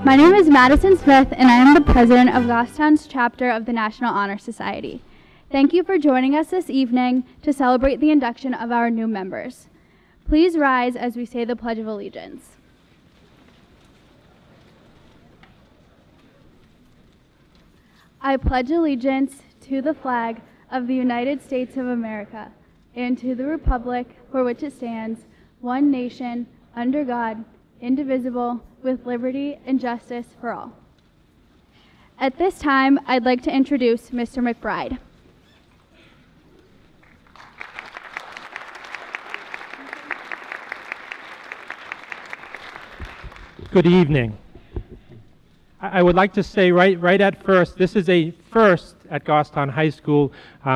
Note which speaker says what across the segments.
Speaker 1: My name is Madison Smith, and I am the president of Goffstown's chapter of the National Honor Society. Thank you for joining us this evening to celebrate the induction of our new members. Please rise as we say the Pledge of Allegiance. I pledge allegiance to the flag of the United States of America and to the republic for which it stands, one nation, under God, indivisible, with liberty and justice for all. At this time, I'd like to introduce Mr. McBride.
Speaker 2: Good evening. I would like to say right at first, this is a first at Goffstown High School.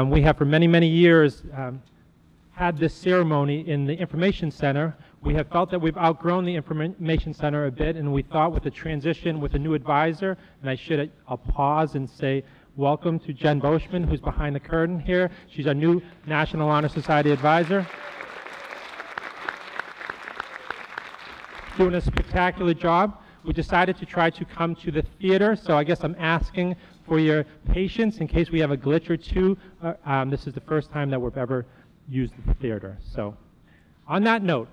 Speaker 2: We have for many, many years had this ceremony in the Information Center. We have felt that we've outgrown the Information Center a bit, and we thought with the transition with a new advisor, and I'll pause and say welcome to Jen Boschman, who's behind the curtain here. She's our new National Honor Society advisor. Doing a spectacular job. We decided to try to come to the theater, so I guess I'm asking for your patience in case we have a glitch or two. This is the first time that we've ever used the theater. So, on that note,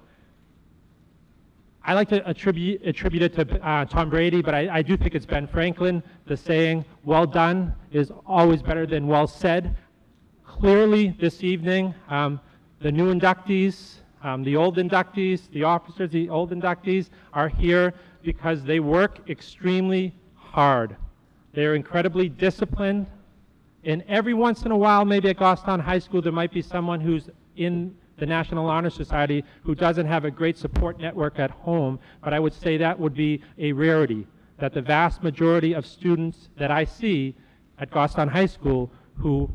Speaker 2: I like to attribute it to Tom Brady, but I do think it's Ben Franklin. The saying, well done is always better than well said. Clearly, this evening, the new inductees, the old inductees, the officers, the old inductees are here because they work extremely hard. They're incredibly disciplined, and every once in a while, maybe at Goffstown High School, there might be someone who's in the National Honor Society who doesn't have a great support network at home, but I would say that would be a rarity, that the vast majority of students that I see at Goffstown High School who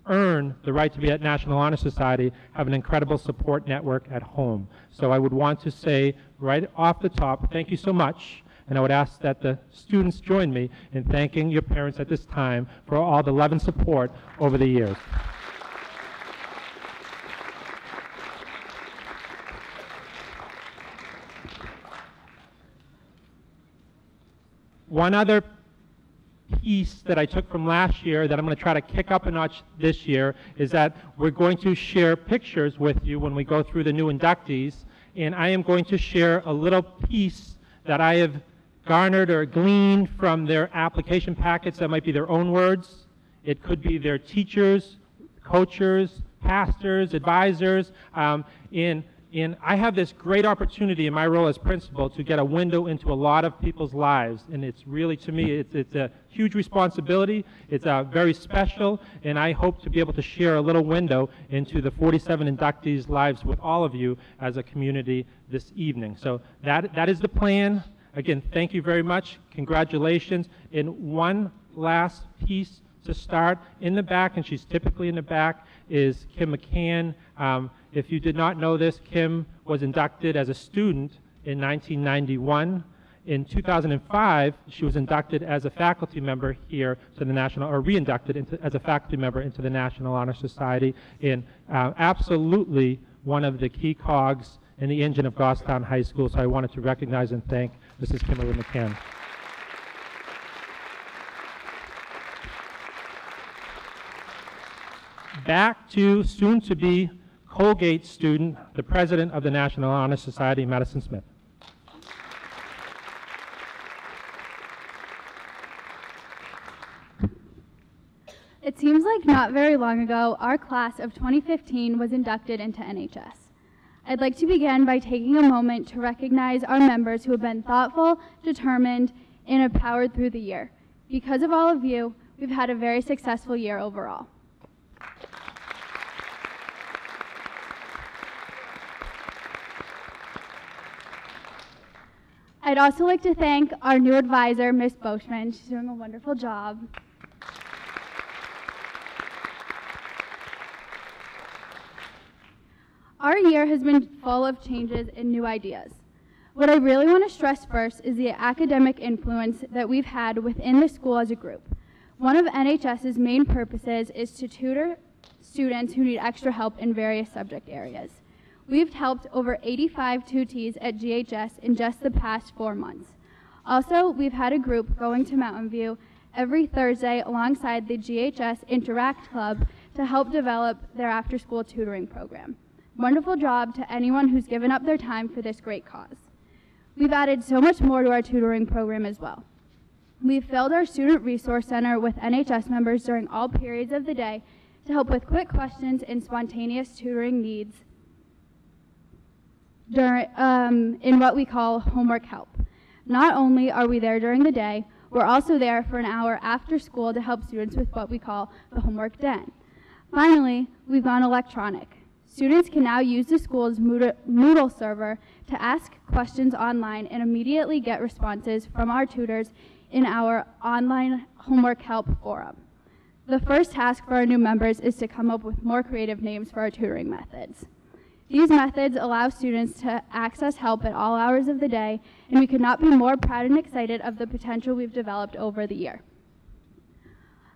Speaker 2: earn the right to be at National Honor Society have an incredible support network at home. So I would want to say right off the top, thank you so much, and I would ask that the students join me in thanking your parents at this time for all the love and support over the years. One other piece that I took from last year that I'm going to try to kick up a notch this year is that we're going to share pictures with you when we go through the new inductees, and I am going to share a little piece that I have garnered or gleaned from their application packets. That might be their own words. It could be their teachers, coaches, pastors, advisors, and I have this great opportunity in my role as principal to get a window into a lot of people's lives, and it's really, to me, it's a huge responsibility. It's very special, and I hope to be able to share a little window into the 47 inductees' lives with all of you as a community this evening. So that is the plan. Again, thank you very much. Congratulations. And one last piece to start. In the back, and she's typically in the back, is Kim McCann. If you did not know this, Kim was inducted as a student in 1991. In 2005, she was inducted as a faculty member here to the National, or re-inducted as a faculty member into the National Honor Society, and absolutely one of the key cogs in the engine of Goffstown High School. So I wanted to recognize and thank Mrs. Kimberly McCann. Back to soon-to-be Colgate student, the president of the National Honor Society, Madison Smith.
Speaker 1: It seems like not very long ago, our class of 2015 was inducted into NHS. I'd like to begin by taking a moment to recognize our members who have been thoughtful, determined, and have powered through the year. Because of all of you, we've had a very successful year overall. I'd also like to thank our new advisor, Ms. Boschman. She's doing a wonderful job. Our year has been full of changes and new ideas. What I really want to stress first is the academic influence that we've had within the school as a group. One of NHS's main purposes is to tutor students who need extra help in various subject areas. We've helped over 85 tutees at GHS in just the past 4 months. Also, we've had a group going to Mountain View every Thursday alongside the GHS Interact Club to help develop their after-school tutoring program. Wonderful job to anyone who's given up their time for this great cause. We've added so much more to our tutoring program as well. We've filled our Student Resource Center with NHS members during all periods of the day to help with quick questions and spontaneous tutoring needs in what we call homework help. Not only are we there during the day, we're also there for an hour after school to help students with what we call the homework den. Finally, we've gone electronic. Students can now use the school's Moodle server to ask questions online and immediately get responses from our tutors in our online homework help forum. The first task for our new members is to come up with more creative names for our tutoring methods. These methods allow students to access help at all hours of the day, and we could not be more proud and excited of the potential we've developed over the year.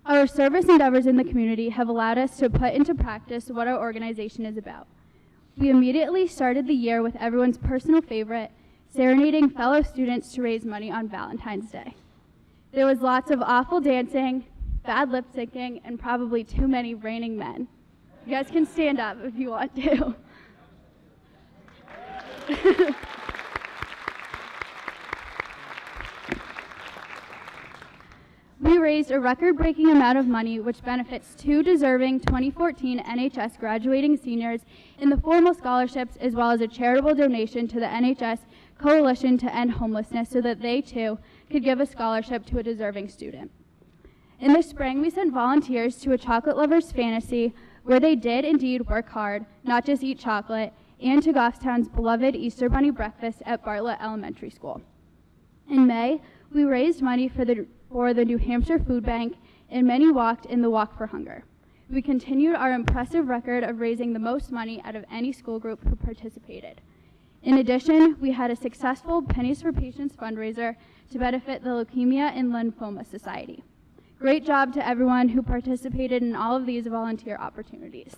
Speaker 1: Our service endeavors in the community have allowed us to put into practice what our organization is about. We immediately started the year with everyone's personal favorite, serenading fellow students to raise money on Valentine's Day. There was lots of awful dancing, bad lip syncing, and probably too many raining men. You guys can stand up if you want to. We raised a record-breaking amount of money which benefits 2 deserving 2014 NHS graduating seniors in the formal scholarships, as well as a charitable donation to the NHS Coalition to End Homelessness so that they too could give a scholarship to a deserving student. In the spring, we sent volunteers to a chocolate lover's fantasy where they did indeed work hard, not just eat chocolate, and to Goffstown's beloved Easter Bunny breakfast at Bartlett Elementary School. In May, we raised money for the New Hampshire Food Bank, and many walked in the Walk for Hunger. We continued our impressive record of raising the most money out of any school group who participated. In addition, we had a successful Pennies for Patients fundraiser to benefit the Leukemia and Lymphoma Society. Great job to everyone who participated in all of these volunteer opportunities.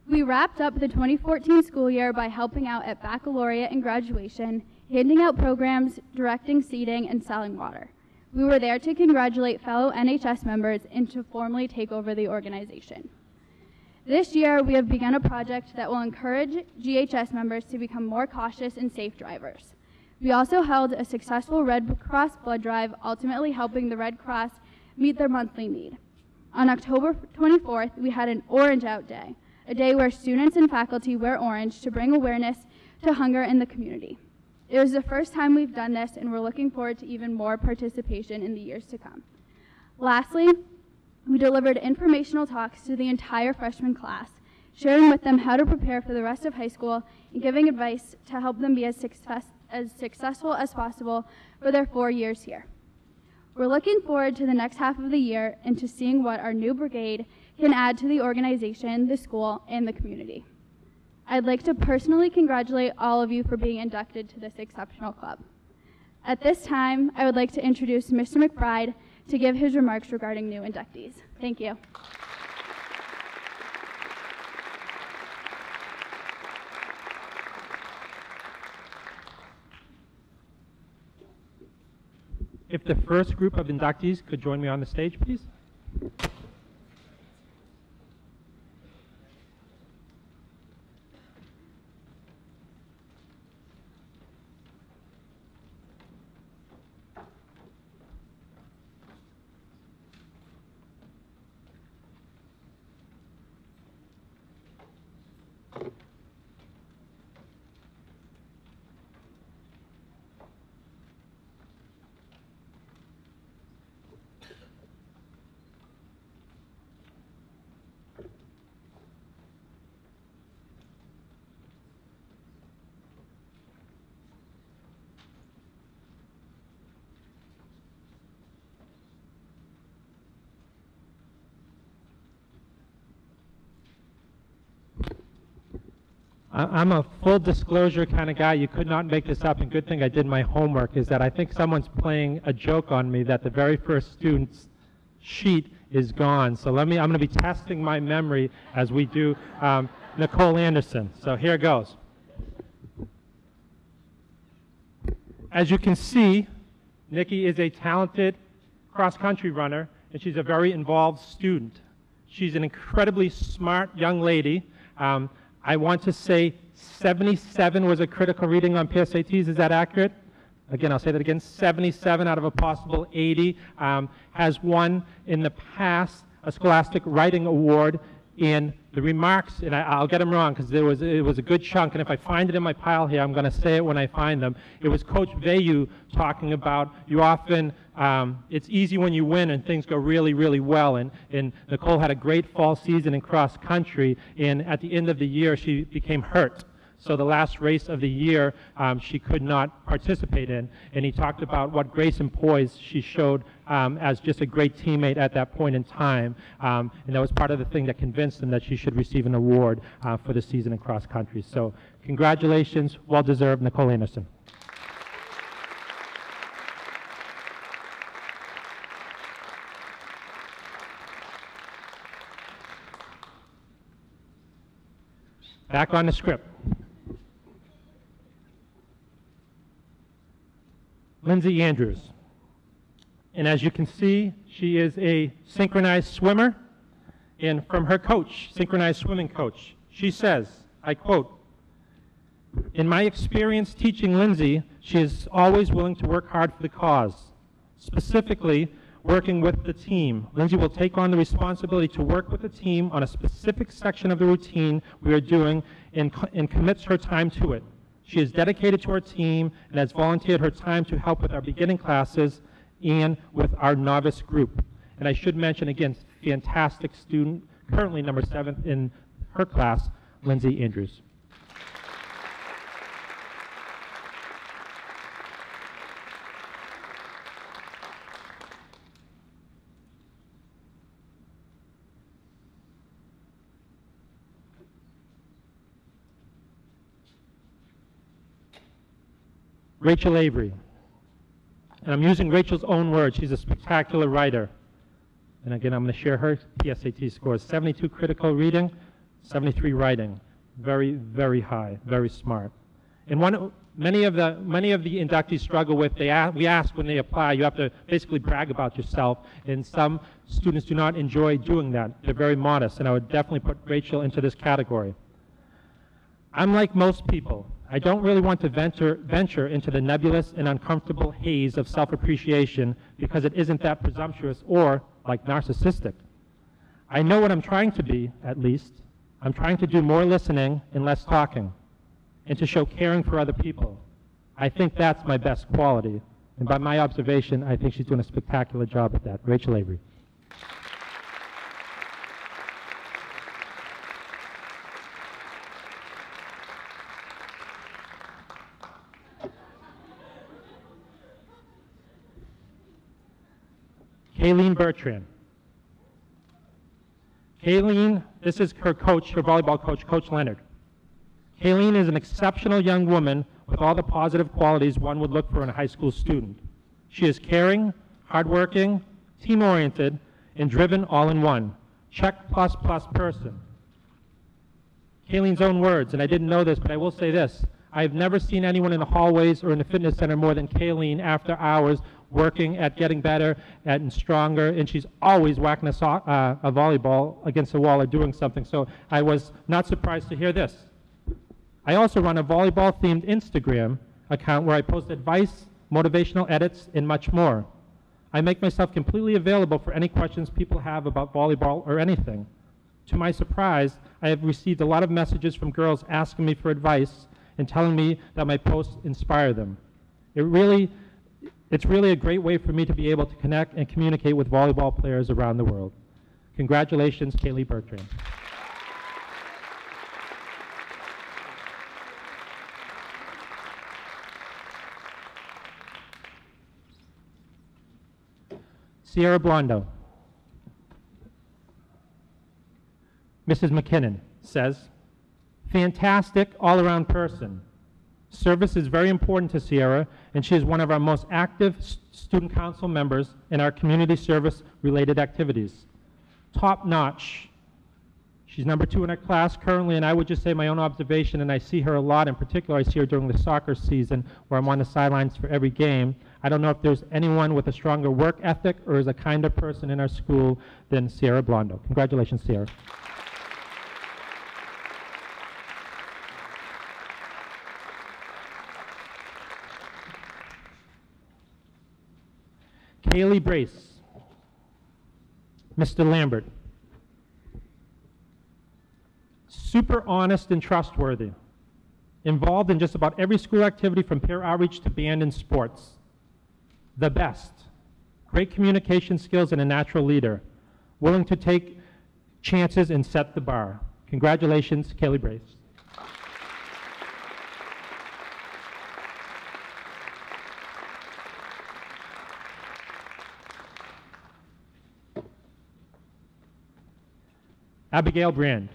Speaker 1: We wrapped up the 2014 school year by helping out at baccalaureate and graduation, handing out programs, directing seating, and selling water. We were there to congratulate fellow NHS members and to formally take over the organization. This year, we have begun a project that will encourage GHS members to become more cautious and safe drivers. We also held a successful Red Cross blood drive, ultimately helping the Red Cross meet their monthly need. On October 24th, we had an Orange Out Day, a day where students and faculty wear orange to bring awareness to hunger in the community. It was the first time we've done this, and we're looking forward to even more participation in the years to come. Lastly, we delivered informational talks to the entire freshman class, sharing with them how to prepare for the rest of high school and giving advice to help them be as successful as possible for their 4 years here. We're looking forward to the next half of the year and to seeing what our new brigade can add to the organization, the school, and the community. I'd like to personally congratulate all of you for being inducted to this exceptional club. At this time, I would like to introduce Mr. McBride to give his remarks regarding new inductees. Thank you.
Speaker 2: If the first group of inductees could join me on the stage, please. I'm a full disclosure kind of guy. You could not make this up, and good thing I did my homework, is that I think someone's playing a joke on me that the very first student's sheet is gone. So I'm going to be testing my memory as we do Nicole Anderson. So here goes. As you can see, Nikki is a talented cross-country runner, and she's a very involved student. She's an incredibly smart young lady. I want to say 77 was a critical reading on PSATs. Is that accurate? Again, I'll say that again. 77 out of a possible 80. Has won in the past a Scholastic Writing Award. In the remarks, and I'll get them wrong because it was a good chunk, and if I find it in my pile here, I'm going to say it when I find them. It was Coach Vayu talking about you often, it's easy when you win and things go really, really well, and Nicole had a great fall season in cross country, and at the end of the year, she became hurt. So the last race of the year, she could not participate in. And he talked about what grace and poise she showed as just a great teammate at that point in time. And that was part of the thing that convinced him that she should receive an award for the season in cross country. So congratulations, well-deserved, Nicole Anderson. Back on the script. Lindsay Andrews. And as you can see, she is a synchronized swimmer. And from her coach, synchronized swimming coach, she says, I quote, "In my experience teaching Lindsay, she is always willing to work hard for the cause. Specifically, working with the team. Lindsay will take on the responsibility to work with the team on a specific section of the routine we are doing and commits her time to it. She is dedicated to our team and has volunteered her time to help with our beginning classes and with our novice group." And I should mention again, fantastic student, currently number 7 in her class, Lindsay Andrews. Rachel Avery. And I'm using Rachel's own words. She's a spectacular writer. And again, I'm going to share her PSAT scores. 72 critical reading, 73 writing. Very, very high, very smart. And many of the inductees struggle with, we ask when they apply, you have to basically brag about yourself. And some students do not enjoy doing that. They're very modest. And I would definitely put Rachel into this category. I'm like most people. I don't really want to venture into the nebulous and uncomfortable haze of self-appreciation because it isn't that presumptuous or, like, narcissistic. I know what I'm trying to be, at least. I'm trying to do more listening and less talking, and to show caring for other people. I think that's my best quality. And by my observation, I think she's doing a spectacular job at that. Rachel Avery. Kayleen Bertrand. Kayleen, this is her coach, her volleyball coach, Coach Leonard. Kayleen is an exceptional young woman with all the positive qualities one would look for in a high school student. She is caring, hardworking, team-oriented, and driven all in one. Check plus plus person. Kayleen's own words, and I didn't know this, but I will say this. I've never seen anyone in the hallways or in the fitness center more than Kayleen after hours working at getting better and stronger, and she's always whacking a volleyball against the wall or doing something, so I was not surprised to hear this. I also run a volleyball-themed Instagram account where I post advice, motivational edits, and much more. I make myself completely available for any questions people have about volleyball or anything. To my surprise, I have received a lot of messages from girls asking me for advice and telling me that my posts inspire them. It's really a great way for me to be able to connect and communicate with volleyball players around the world. Congratulations, Kaylee Bertrand. Sierra Blondo. Mrs. McKinnon says, fantastic all-around person. Service is very important to Sierra, and she is one of our most active student council members in our community service-related activities. top notch. She's number 2 in her class currently, and I would just say my own observation, and I see her a lot. In particular, I see her during the soccer season where I'm on the sidelines for every game. I don't know if there's anyone with a stronger work ethic or is a kinder person in our school than Sierra Blondo. Congratulations, Sierra. Kaylee Brace. Mr. Lambert. Super honest and trustworthy. Involved in just about every school activity from peer outreach to band and sports. The best. Great communication skills and a natural leader. Willing to take chances and set the bar. Congratulations, Kaylee Brace. Abigail Brand.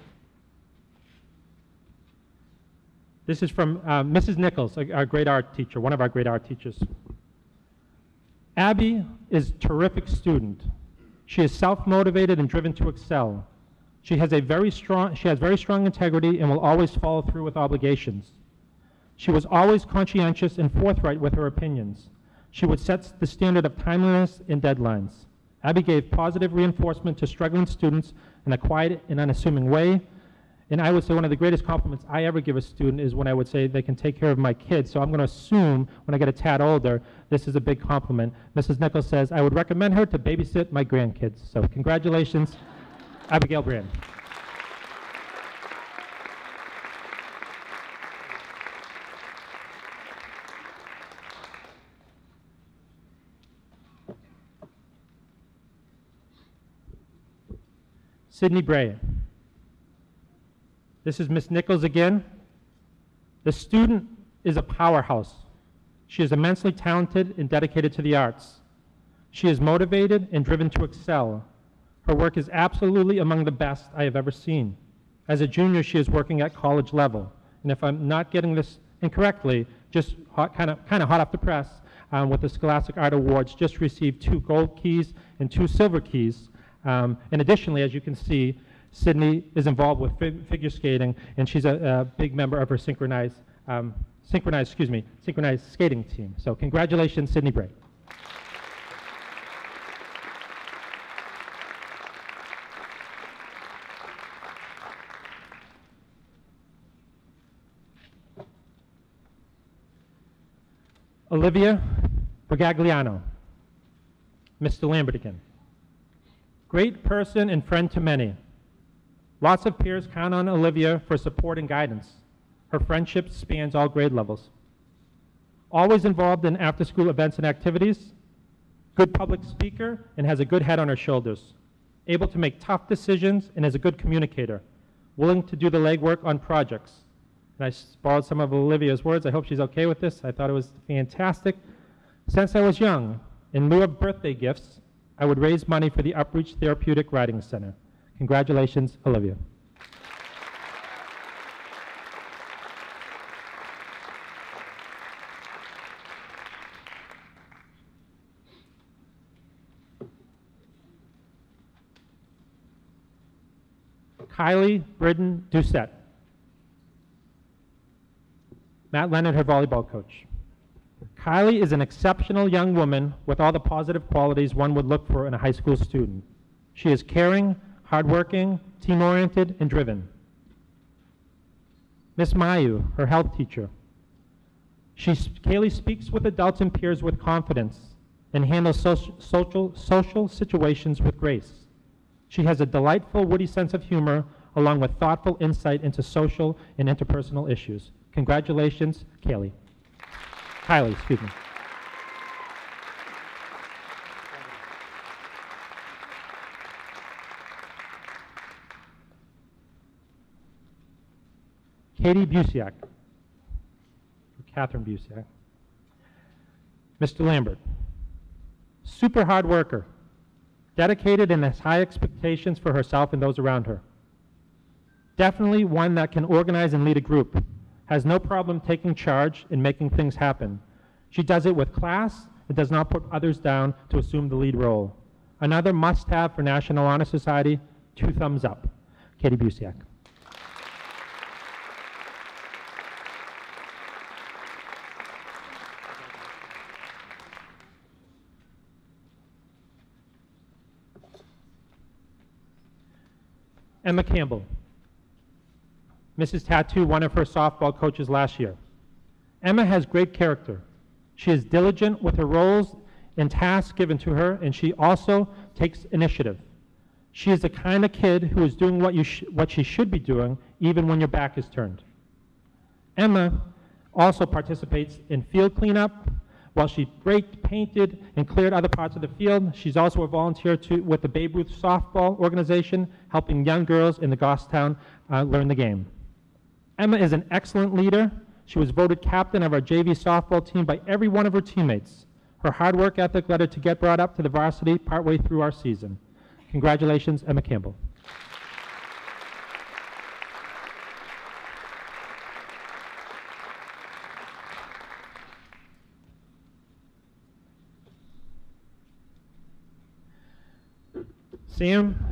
Speaker 2: This is from Mrs. Nichols, our great art teacher, one of our great art teachers. Abby is a terrific student. She is self-motivated and driven to excel. She has very strong integrity and will always follow through with obligations. She was always conscientious and forthright with her opinions. She would set the standard of timeliness and deadlines. Abby gave positive reinforcement to struggling students in a quiet and unassuming way. And I would say one of the greatest compliments I ever give a student is when I would say they can take care of my kids. So I'm going to assume when I get a tad older, this is a big compliment. Mrs. Nichols says, I would recommend her to babysit my grandkids. So congratulations, Abigail Brand. Sydney Bray. This is Miss Nichols again. The student is a powerhouse. She is immensely talented and dedicated to the arts. She is motivated and driven to excel. Her work is absolutely among the best I have ever seen. As a junior, she is working at college level. And if I'm not getting this incorrectly, just kind of hot off the press, with the Scholastic Art Awards, just received 2 gold keys and 2 silver keys. And additionally, as you can see, Sydney is involved with figure skating, and she's a big member of her synchronized skating team. So congratulations, Sydney Bray. Olivia Bergagliano. Mr. Lambert again. Great person and friend to many. Lots of peers count on Olivia for support and guidance. Her friendship spans all grade levels. Always involved in after-school events and activities. Good public speaker and has a good head on her shoulders. Able to make tough decisions and is a good communicator. Willing to do the legwork on projects. And I borrowed some of Olivia's words. I hope she's okay with this. I thought it was fantastic. Since I was young, in lieu of birthday gifts, I would raise money for the Upreach Therapeutic Riding Center. Congratulations, Olivia. Kylie Bridden Doucette. Matt Leonard, her volleyball coach. Kylie is an exceptional young woman with all the positive qualities one would look for in a high school student. She is caring, hardworking, team-oriented, and driven. Miss Mayu, her health teacher. Kaylee speaks with adults and peers with confidence and handles social situations with grace. She has a delightful, witty sense of humor along with thoughtful insight into social and interpersonal issues. Congratulations, Kylie, excuse me. Katie Busiak, Catherine Busiak. Mr. Lambert, super hard worker, dedicated and has high expectations for herself and those around her. Definitely one that can organize and lead a group, has no problem taking charge and making things happen. She does it with class and does not put others down to assume the lead role. Another must-have for National Honor Society, 2 thumbs up. Katie Busiak. Emma Campbell. Mrs. Tattoo, one of her softball coaches last year. Emma has great character. She is diligent with her roles and tasks given to her, and she also takes initiative. She is the kind of kid who is doing what she should be doing, even when your back is turned. Emma also participates in field cleanup. While she raked, painted, and cleared other parts of the field, she's also a volunteer with the Babe Ruth softball organization, helping young girls in the Goffstown learn the game. Emma is an excellent leader. She was voted captain of our JV softball team by every one of her teammates. Her hard work ethic led her to get brought up to the varsity partway through our season. Congratulations, Emma Campbell.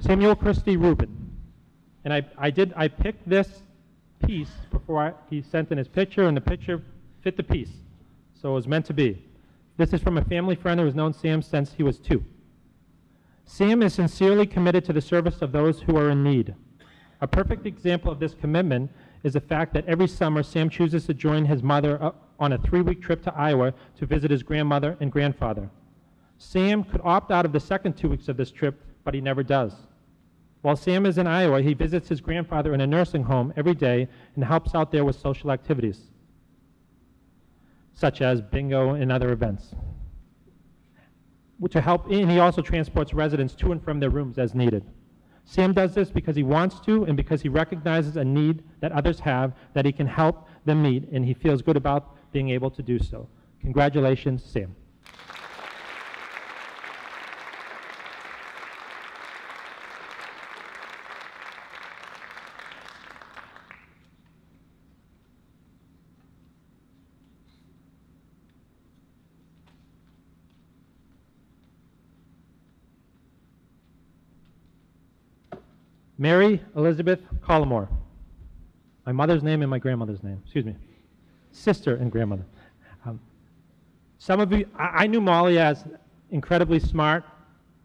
Speaker 2: Samuel Christie Rubin. And I picked this piece before he sent in his picture, and the picture fit the piece. So it was meant to be. This is from a family friend who has known Sam since he was 2. Sam is sincerely committed to the service of those who are in need. A perfect example of this commitment is the fact that every summer Sam chooses to join his mother on a 3-week trip to Iowa to visit his grandmother and grandfather. Sam could opt out of the second 2 weeks of this trip, but he never does. While Sam is in Iowa, he visits his grandfather in a nursing home every day and helps out there with social activities, such as bingo and other events. And he also transports residents to and from their rooms as needed. Sam does this because he wants to and because he recognizes a need that others have that he can help them meet, and he feels good about being able to do so. Congratulations, Sam. Mary Elizabeth Collmore. My mother's name and my grandmother's name. Excuse me. Sister and grandmother. Some of you, I knew Molly as incredibly smart,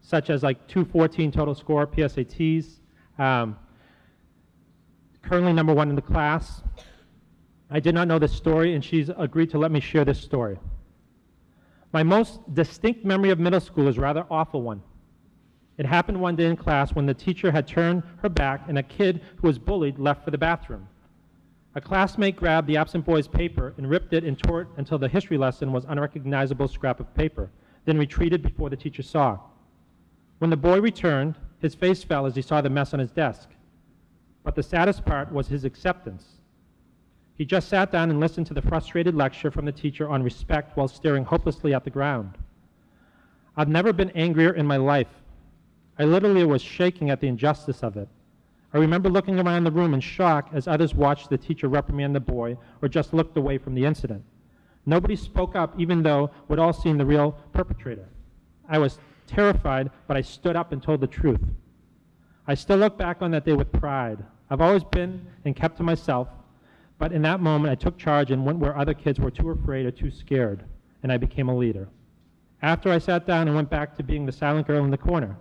Speaker 2: such as like 214 total score, PSATs. Currently #1 in the class. I did not know this story, and she's agreed to let me share this story. My most distinct memory of middle school is a rather awful one. It happened one day in class when the teacher had turned her back and a kid who was bullied left for the bathroom. A classmate grabbed the absent boy's paper and ripped it and tore it until the history lesson was an unrecognizable scrap of paper, then retreated before the teacher saw. When the boy returned, his face fell as he saw the mess on his desk. But the saddest part was his acceptance. He just sat down and listened to the frustrated lecture from the teacher on respect while staring hopelessly at the ground. I've never been angrier in my life. I literally was shaking at the injustice of it. I remember looking around the room in shock as others watched the teacher reprimand the boy or just looked away from the incident. Nobody spoke up, even though we'd all seen the real perpetrator. I was terrified, but I stood up and told the truth. I still look back on that day with pride. I've always been and kept to myself, but in that moment I took charge and went where other kids were too afraid or too scared, and I became a leader. After I sat down and went back to being the silent girl in the corner,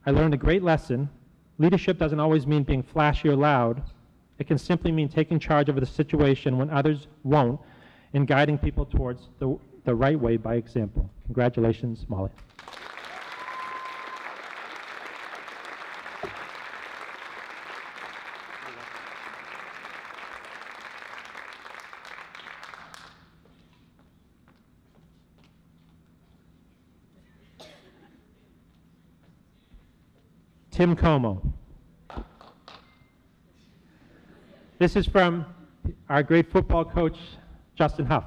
Speaker 2: I learned a great lesson. Leadership doesn't always mean being flashy or loud. It can simply mean taking charge of the situation when others won't and guiding people towards the right way by example. Congratulations, Molly. Tim Como. This is from our great football coach, Justin Huff.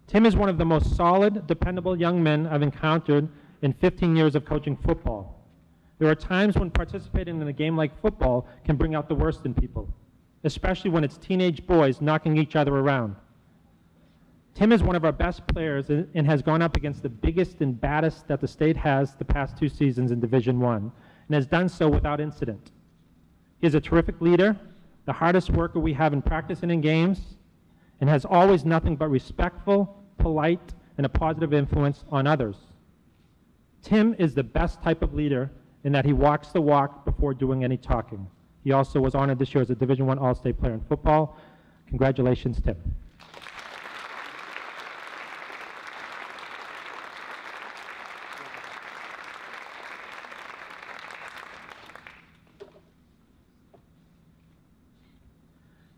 Speaker 2: Tim is one of the most solid, dependable young men I've encountered in 15 years of coaching football. There are times when participating in a game like football can bring out the worst in people, especially when it's teenage boys knocking each other around. Tim is one of our best players and has gone up against the biggest and baddest that the state has the past 2 seasons in Division I, and and has done so without incident. He is a terrific leader, the hardest worker we have in practice and in games, and has always nothing but respectful, polite, and a positive influence on others. Tim is the best type of leader in that he walks the walk before doing any talking. He also was honored this year as a Division I All-State player in football. Congratulations, Tim.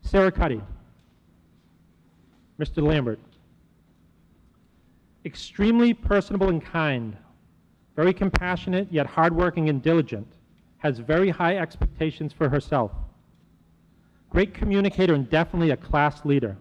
Speaker 2: Sarah Cuddy. Mr. Lambert. Extremely personable and kind, very compassionate yet hardworking and diligent, has very high expectations for herself. Great communicator and definitely a class leader.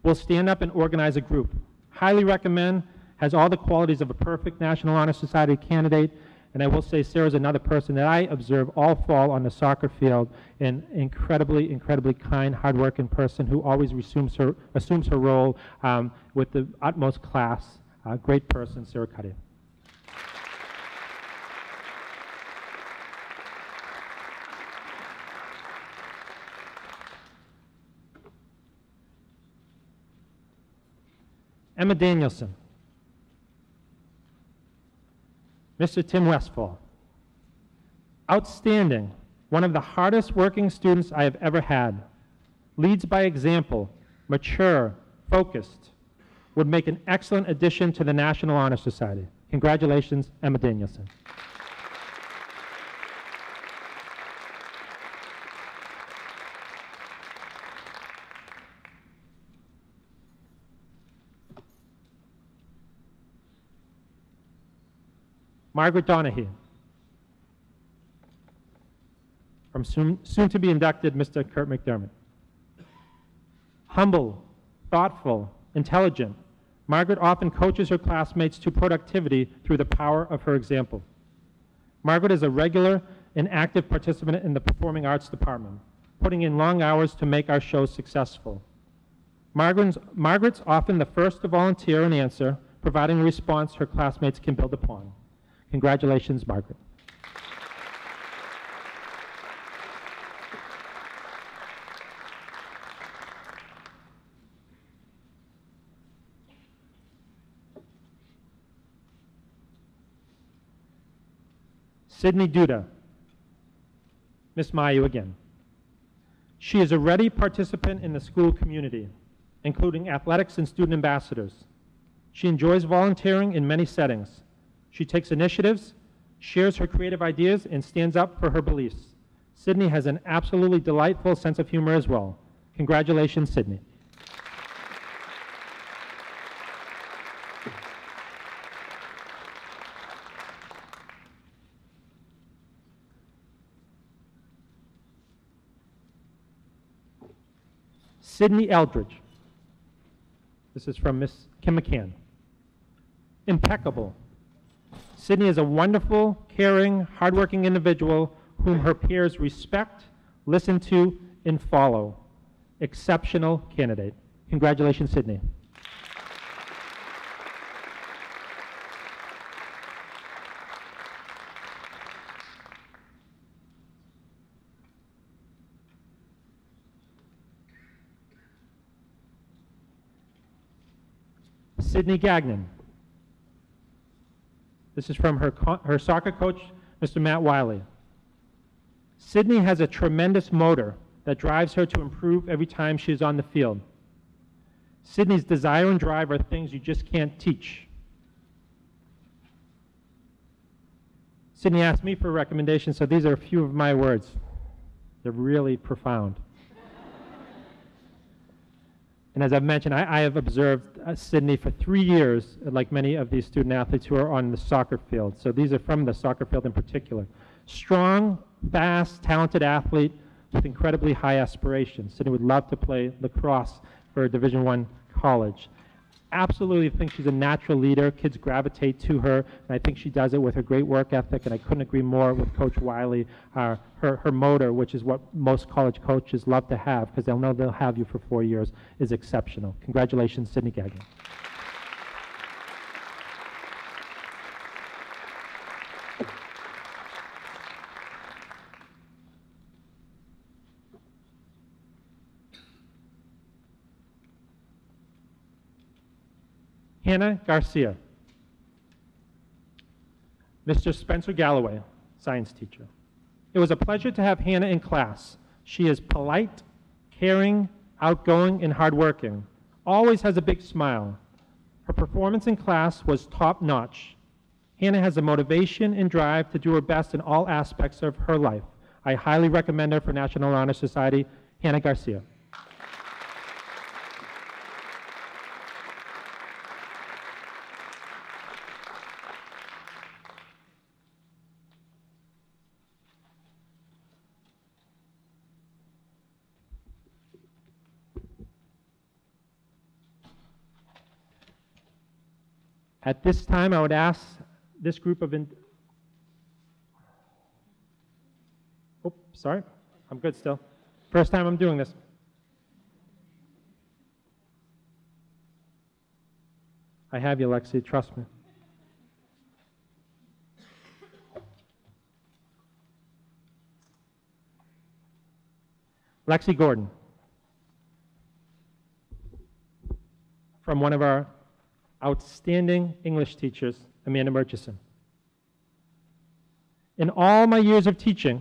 Speaker 2: Will stand up and organize a group. Highly recommend, has all the qualities of a perfect National Honor Society candidate, and I will say Sarah's another person that I observe all fall on the soccer field, an incredibly, incredibly kind, hardworking person who always assumes her role with the utmost class. Great person, Sarah Cuddy. Emma Danielson. Mr. Tim Westfall. Outstanding, one of the hardest working students I have ever had. Leads by example, mature, focused, would make an excellent addition to the National Honor Society. Congratulations, Emma Danielson. Margaret Donahue. From soon to be inducted, Mr. Kurt McDermott. Humble, thoughtful, intelligent, Margaret often coaches her classmates to productivity through the power of her example. Margaret is a regular and active participant in the Performing Arts Department, putting in long hours to make our shows successful. Margaret's often the first to volunteer and answer, providing a response her classmates can build upon. Congratulations, Margaret. Sydney Duda. Miss Mayu again. She is a ready participant in the school community, including athletics and student ambassadors. She enjoys volunteering in many settings. She takes initiatives, shares her creative ideas, and stands up for her beliefs. Sydney has an absolutely delightful sense of humor as well. Congratulations, Sydney. Sydney Eldridge. This is from Miss Kim McCann. Impeccable. Sydney is a wonderful, caring, hardworking individual whom her peers respect, listen to, and follow. Exceptional candidate. Congratulations, Sydney. Sydney Gagnon. This is from her soccer coach, Mr. Matt Wiley. Sydney has a tremendous motor that drives her to improve every time she is on the field. Sydney's desire and drive are things you just can't teach. Sydney asked me for a recommendation, so these are a few of my words. They're really profound. And as I've mentioned, I have observed Sydney for 3 years, like many of these student athletes who are on the soccer field. So these are from the soccer field in particular. Strong, fast, talented athlete with incredibly high aspirations. Sydney would love to play lacrosse for a Division I college. Absolutely think she's a natural leader. Kids gravitate to her, and I think she does it with her great work ethic, and I couldn't agree more with Coach Wiley. Her motor, which is what most college coaches love to have, because they'll know they'll have you for 4 years, is exceptional. Congratulations, Sydney Gagnon. Hannah Garcia. Mr. Spencer Galloway, science teacher. It was a pleasure to have Hannah in class. She is polite, caring, outgoing, and hardworking. Always has a big smile. Her performance in class was top-notch. Hannah has the motivation and drive to do her best in all aspects of her life. I highly recommend her for National Honor Society. Hannah Garcia. At this time, I would ask this group of sorry, I'm good still. First time I'm doing this. I have you, Lexi, trust me. Lexi Gordon, from one of our outstanding English teachers, Amanda Murchison. In all my years of teaching,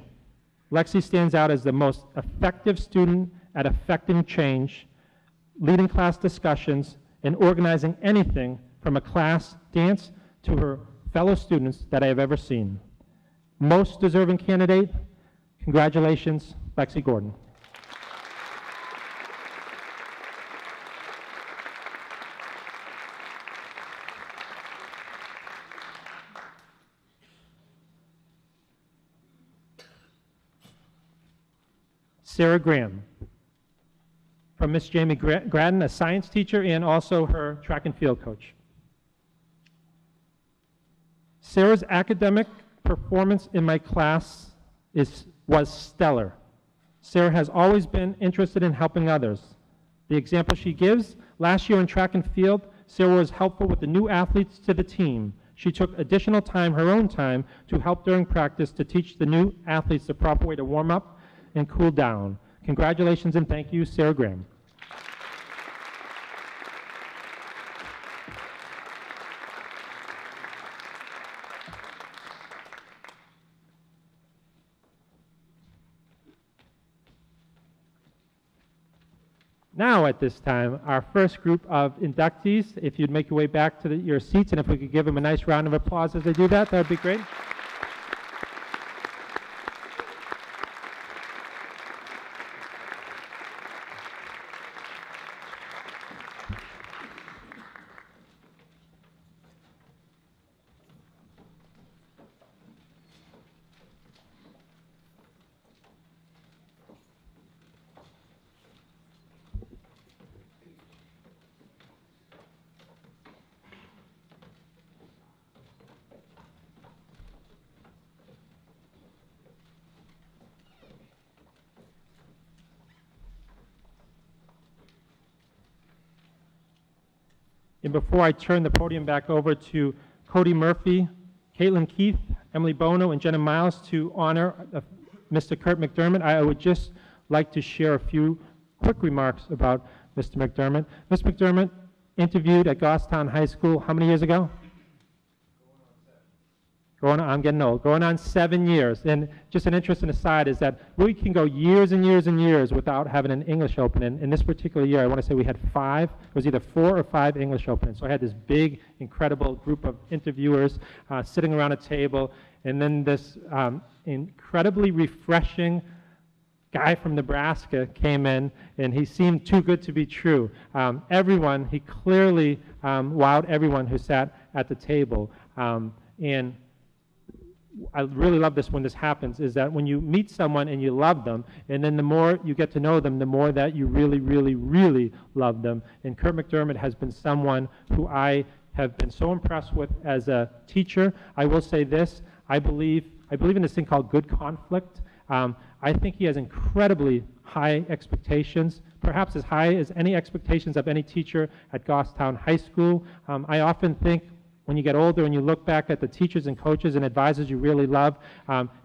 Speaker 2: Lexi stands out as the most effective student at affecting change, leading class discussions, and organizing anything from a class dance to her fellow students that I have ever seen. Most deserving candidate, congratulations, Lexi Gordon. Sarah Graham, from Miss Jamie Gradden, a science teacher and also her track and field coach. Sarah's academic performance in my class was stellar. Sarah has always been interested in helping others. The example she gives, last year in track and field, Sarah was helpful with the new athletes to the team. She took additional time, her own time, to help during practice to teach the new athletes the proper way to warm up and cool down. Congratulations and thank you, Sarah Graham. Now at this time, our first group of inductees, if you'd make your way back to your seats, and if we could give them a nice round of applause as they do that, that would be great. And before I turn the podium back over to Cody Murphy, Caitlin Keith, Emily Bono, and Jenna Miles to honor Mr. Kurt McDermott, I would just like to share a few quick remarks about Mr. McDermott. Mr. McDermott interviewed at Goffstown High School how many years ago? I'm getting old. Going on 7 years. And just an interesting aside is that we can go years and years and years without having an English Open. And in this particular year, I want to say we had 5. It was either 4 or 5 English Opens. So I had this big, incredible group of interviewers sitting around a table. And then this incredibly refreshing guy from Nebraska came in, and he seemed too good to be true. He clearly wowed everyone who sat at the table. And I really love this when this happens, is that when you meet someone and you love them, and then the more you get to know them, the more that you really, really, really love them. And Kurt McDermott has been someone who I have been so impressed with as a teacher. I will say this, I believe in this thing called good conflict. I think he has incredibly high expectations, perhaps as high as any expectations of any teacher at Goffstown High School. I often think when you get older and you look back at the teachers and coaches and advisors you really love,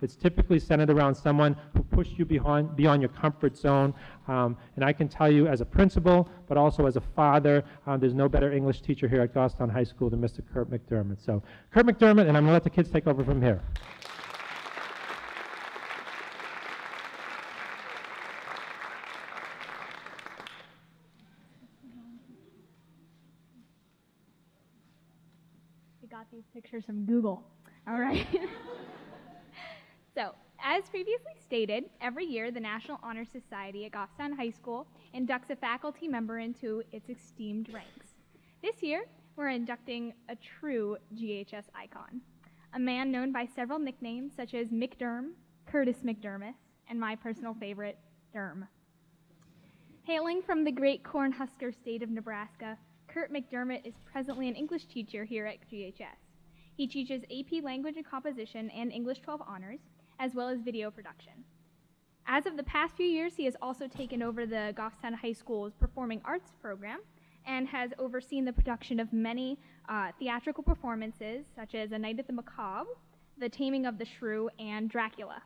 Speaker 2: it's typically centered around someone who pushed you beyond your comfort zone. And I can tell you as a principal, but also as a father, there's no better English teacher here at Goffstown High School than Mr. Kurt McDermott. So Kurt McDermott, and I'm going to let the kids take over from here.
Speaker 3: Got these pictures from Google. All right. So, as previously stated, every year the National Honor Society at Goffstown High School inducts a faculty member into its esteemed ranks. This year, we're inducting a true GHS icon, a man known by several nicknames such as McDerm, Curtis McDermott, and my personal favorite, Derm. Hailing from the great Cornhusker state of Nebraska, Kurt McDermott is presently an English teacher here at GHS. He teaches AP Language and Composition and English 12 Honors, as well as video production. As of the past few years, he has also taken over the Goffstown High School's Performing Arts program and has overseen the production of many theatrical performances, such as A Night at the Macabre, The Taming of the Shrew, and Dracula.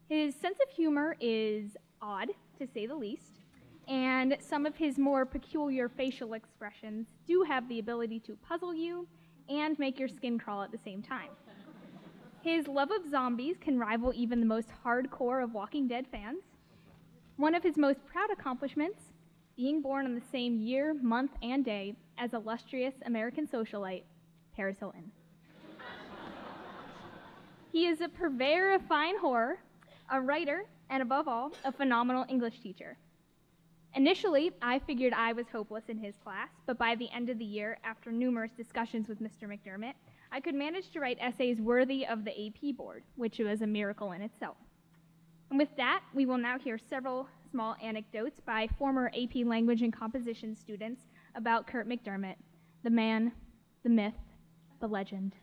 Speaker 3: His sense of humor is odd, to say the least, and some of his more peculiar facial expressions do have the ability to puzzle you and make your skin crawl at the same time. His love of zombies can rival even the most hardcore of Walking Dead fans. One of his most proud accomplishments, being born on the same year, month, and day as illustrious American socialite, Paris Hilton. He is a purveyor of fine horror, a writer, and above all, a phenomenal English teacher. Initially, I figured I was hopeless in his class, but by the end of the year, after numerous discussions with Mr. McDermott, I could manage to write essays worthy of the AP board, which was a miracle in itself. And with that, we will now hear several small anecdotes by former AP Language and Composition students about Kurt McDermott, the man, the myth, the legend.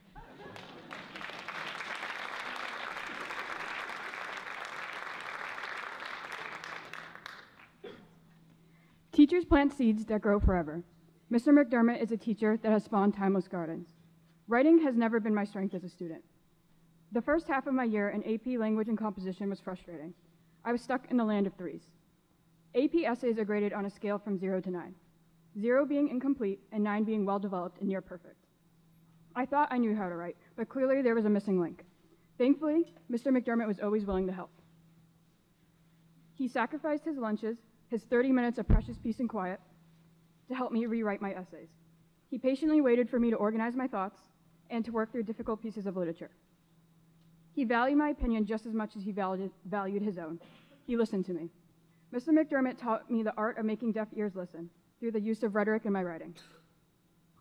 Speaker 4: Teachers plant seeds that grow forever. Mr. McDermott is a teacher that has spawned timeless gardens. Writing has never been my strength as a student. The first half of my year in AP Language and Composition was frustrating. I was stuck in the land of threes. AP essays are graded on a scale from 0 to 9, 0 being incomplete and 9 being well-developed and near perfect. I thought I knew how to write, but clearly there was a missing link. Thankfully, Mr. McDermott was always willing to help. He sacrificed his lunches, his 30 minutes of precious peace and quiet, to help me rewrite my essays. He patiently waited for me to organize my thoughts and to work through difficult pieces of literature. He valued my opinion just as much as he valued his own. He listened to me. Mr. McDermott taught me the art of making deaf ears listen through the use of rhetoric in my writing.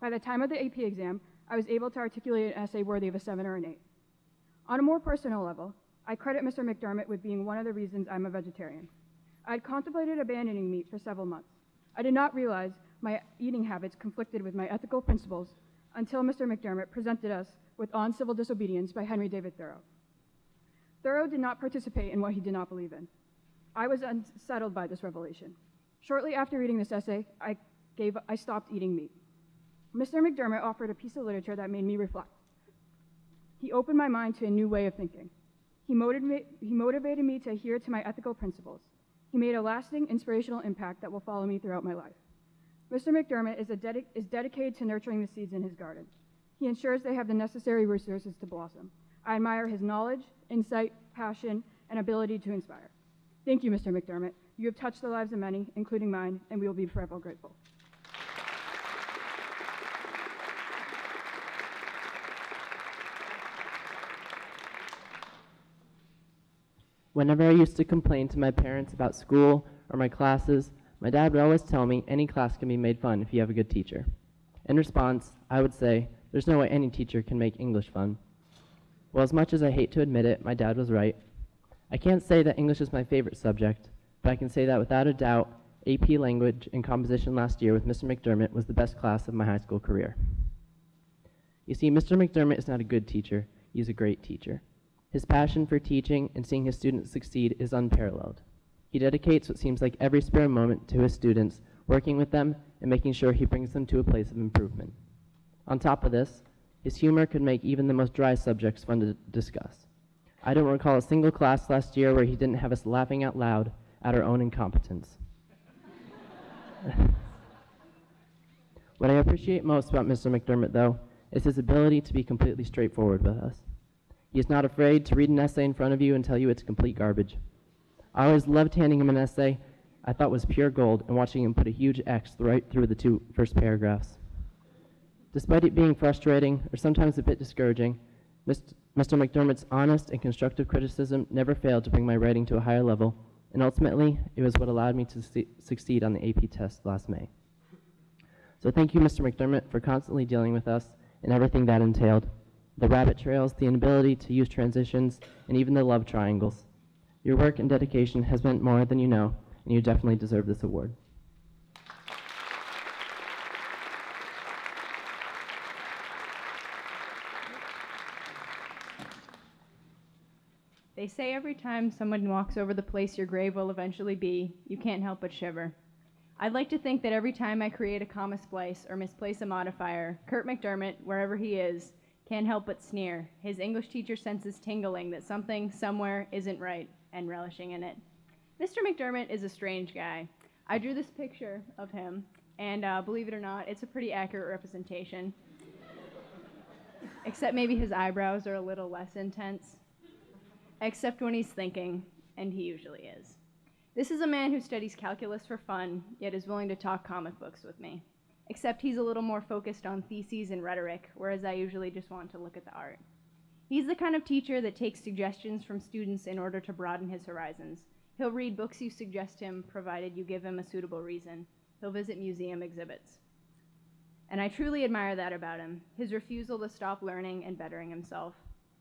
Speaker 4: By the time of the AP exam, I was able to articulate an essay worthy of a 7 or an 8. On a more personal level, I credit Mr. McDermott with being one of the reasons I'm a vegetarian. I had contemplated abandoning meat for several months. I did not realize my eating habits conflicted with my ethical principles until Mr. McDermott presented us with On Civil Disobedience by Henry David Thoreau. Thoreau did not participate in what he did not believe in. I was unsettled by this revelation. Shortly after reading this essay, I stopped eating meat. Mr. McDermott offered a piece of literature that made me reflect. He opened my mind to a new way of thinking. He motivated me to adhere to my ethical principles. He made a lasting, inspirational impact that will follow me throughout my life. Mr. McDermott is dedicated to nurturing the seeds in his garden. He ensures they have the necessary resources to blossom. I admire his knowledge, insight, passion, and ability to inspire. Thank you, Mr. McDermott. You have touched the lives of many, including mine, and we will be forever grateful.
Speaker 5: Whenever I used to complain to my parents about school or my classes, my dad would always tell me any class can be made fun if you have a good teacher. In response, I would say, there's no way any teacher can make English fun. Well, as much as I hate to admit it, my dad was right. I can't say that English is my favorite subject, but I can say that without a doubt, AP Language and Composition last year with Mr. McDermott was the best class of my high school career. You see, Mr. McDermott is not a good teacher, he's a great teacher. His passion for teaching and seeing his students succeed is unparalleled. He dedicates what seems like every spare moment to his students, working with them and making sure he brings them to a place of improvement. On top of this, his humor could make even the most dry subjects fun to discuss. I don't recall a single class last year where he didn't have us laughing out loud at our own incompetence. What I appreciate most about Mr. McDermott, though, is his ability to be completely straightforward with us. He is not afraid to read an essay in front of you and tell you it's complete garbage. I always loved handing him an essay I thought was pure gold and watching him put a huge X right through the 2 first paragraphs. Despite it being frustrating or sometimes a bit discouraging, Mr. McDermott's honest and constructive criticism never failed to bring my writing to a higher level, and ultimately, it was what allowed me to succeed on the AP test last May. So thank you, Mr. McDermott, for constantly dealing with us and everything that entailed. The rabbit trails, the inability to use transitions, and even the love triangles. Your work and dedication has meant more than you know, and you definitely deserve this award.
Speaker 6: They say every time someone walks over the place your grave will eventually be, you can't help but shiver. I'd like to think that every time I create a comma splice or misplace a modifier, Kurt McDermott, wherever he is, can't help but sneer. His English teacher senses tingling that something somewhere isn't right and relishing in it. Mr. McDermott is a strange guy. I drew this picture of him, and believe it or not, it's a pretty accurate representation. Except maybe his eyebrows are a little less intense. Except when he's thinking, and he usually is. This is a man who studies calculus for fun, yet is willing to talk comic books with me. Except he's a little more focused on theses and rhetoric, whereas I usually just want to look at the art. He's the kind of teacher that takes suggestions from students in order to broaden his horizons. He'll read books you suggest him, provided you give him a suitable reason. He'll visit museum exhibits. And I truly admire that about him, his refusal to stop learning and bettering himself.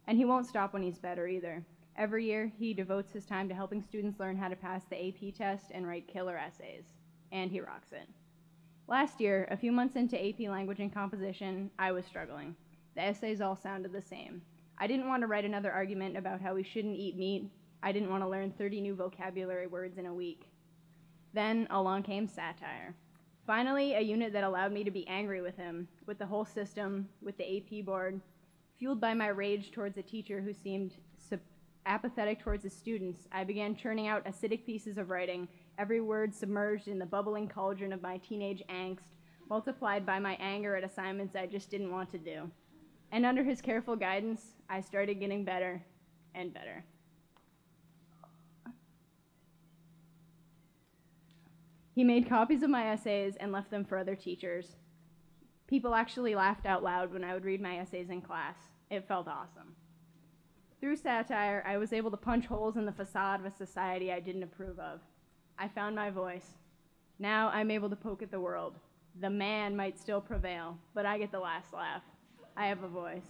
Speaker 6: And he won't stop when he's better either. Every year, he devotes his time to helping students learn how to pass the AP test and write killer essays. And he rocks it. Last year, a few months into AP Language and Composition, I was struggling. The essays all sounded the same. I didn't want to write another argument about how we shouldn't eat meat. I didn't want to learn 30 new vocabulary words in a week. Then along came satire. Finally, a unit that allowed me to be angry with him, with the whole system, with the AP board, fueled by my rage towards a teacher who seemed apathetic towards his students. I began churning out acidic pieces of writing, every word submerged in the bubbling cauldron of my teenage angst, multiplied by my anger at assignments I just didn't want to do. And under his careful guidance, I started getting better and better. He made copies of my essays and left them for other teachers. People actually laughed out loud when I would read my essays in class. It felt awesome. Through satire, I was able to punch holes in the facade of a society I didn't approve of. I found my voice. Now I'm able to poke at the world. The man might still prevail, but I get the last laugh. I have a voice.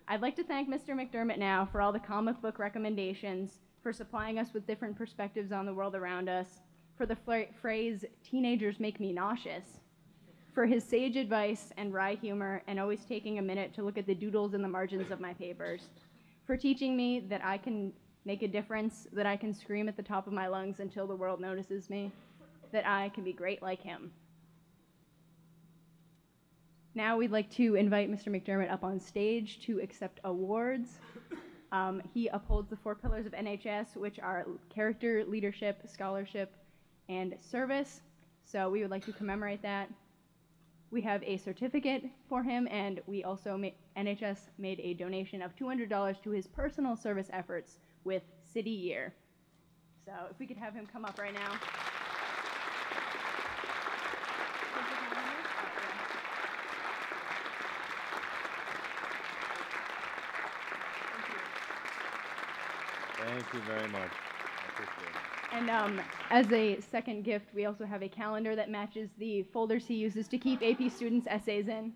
Speaker 6: I'd like to thank Mr. McDermott now for all the comic book recommendations, for supplying us with different perspectives on the world around us, for the phrase, "teenagers make me nauseous," for his sage advice and wry humor, and always taking a minute to look at the doodles in the margins of my papers, for teaching me that I can make a difference, that I can scream at the top of my lungs until the world notices me, that I can be great like him. Now we'd like to invite Mr. McDermott up on stage to accept awards. He upholds the 4 pillars of NHS, which are character, leadership, scholarship, and service. So we would like to commemorate that. We have a certificate for him, and we also, NHS made a donation of $200 to his personal service efforts with City Year. So if we could have him come up right now.
Speaker 7: Thank you very much. I appreciate it.
Speaker 6: And as a second gift, we also have a calendar that matches the folders he uses to keep AP students' essays in.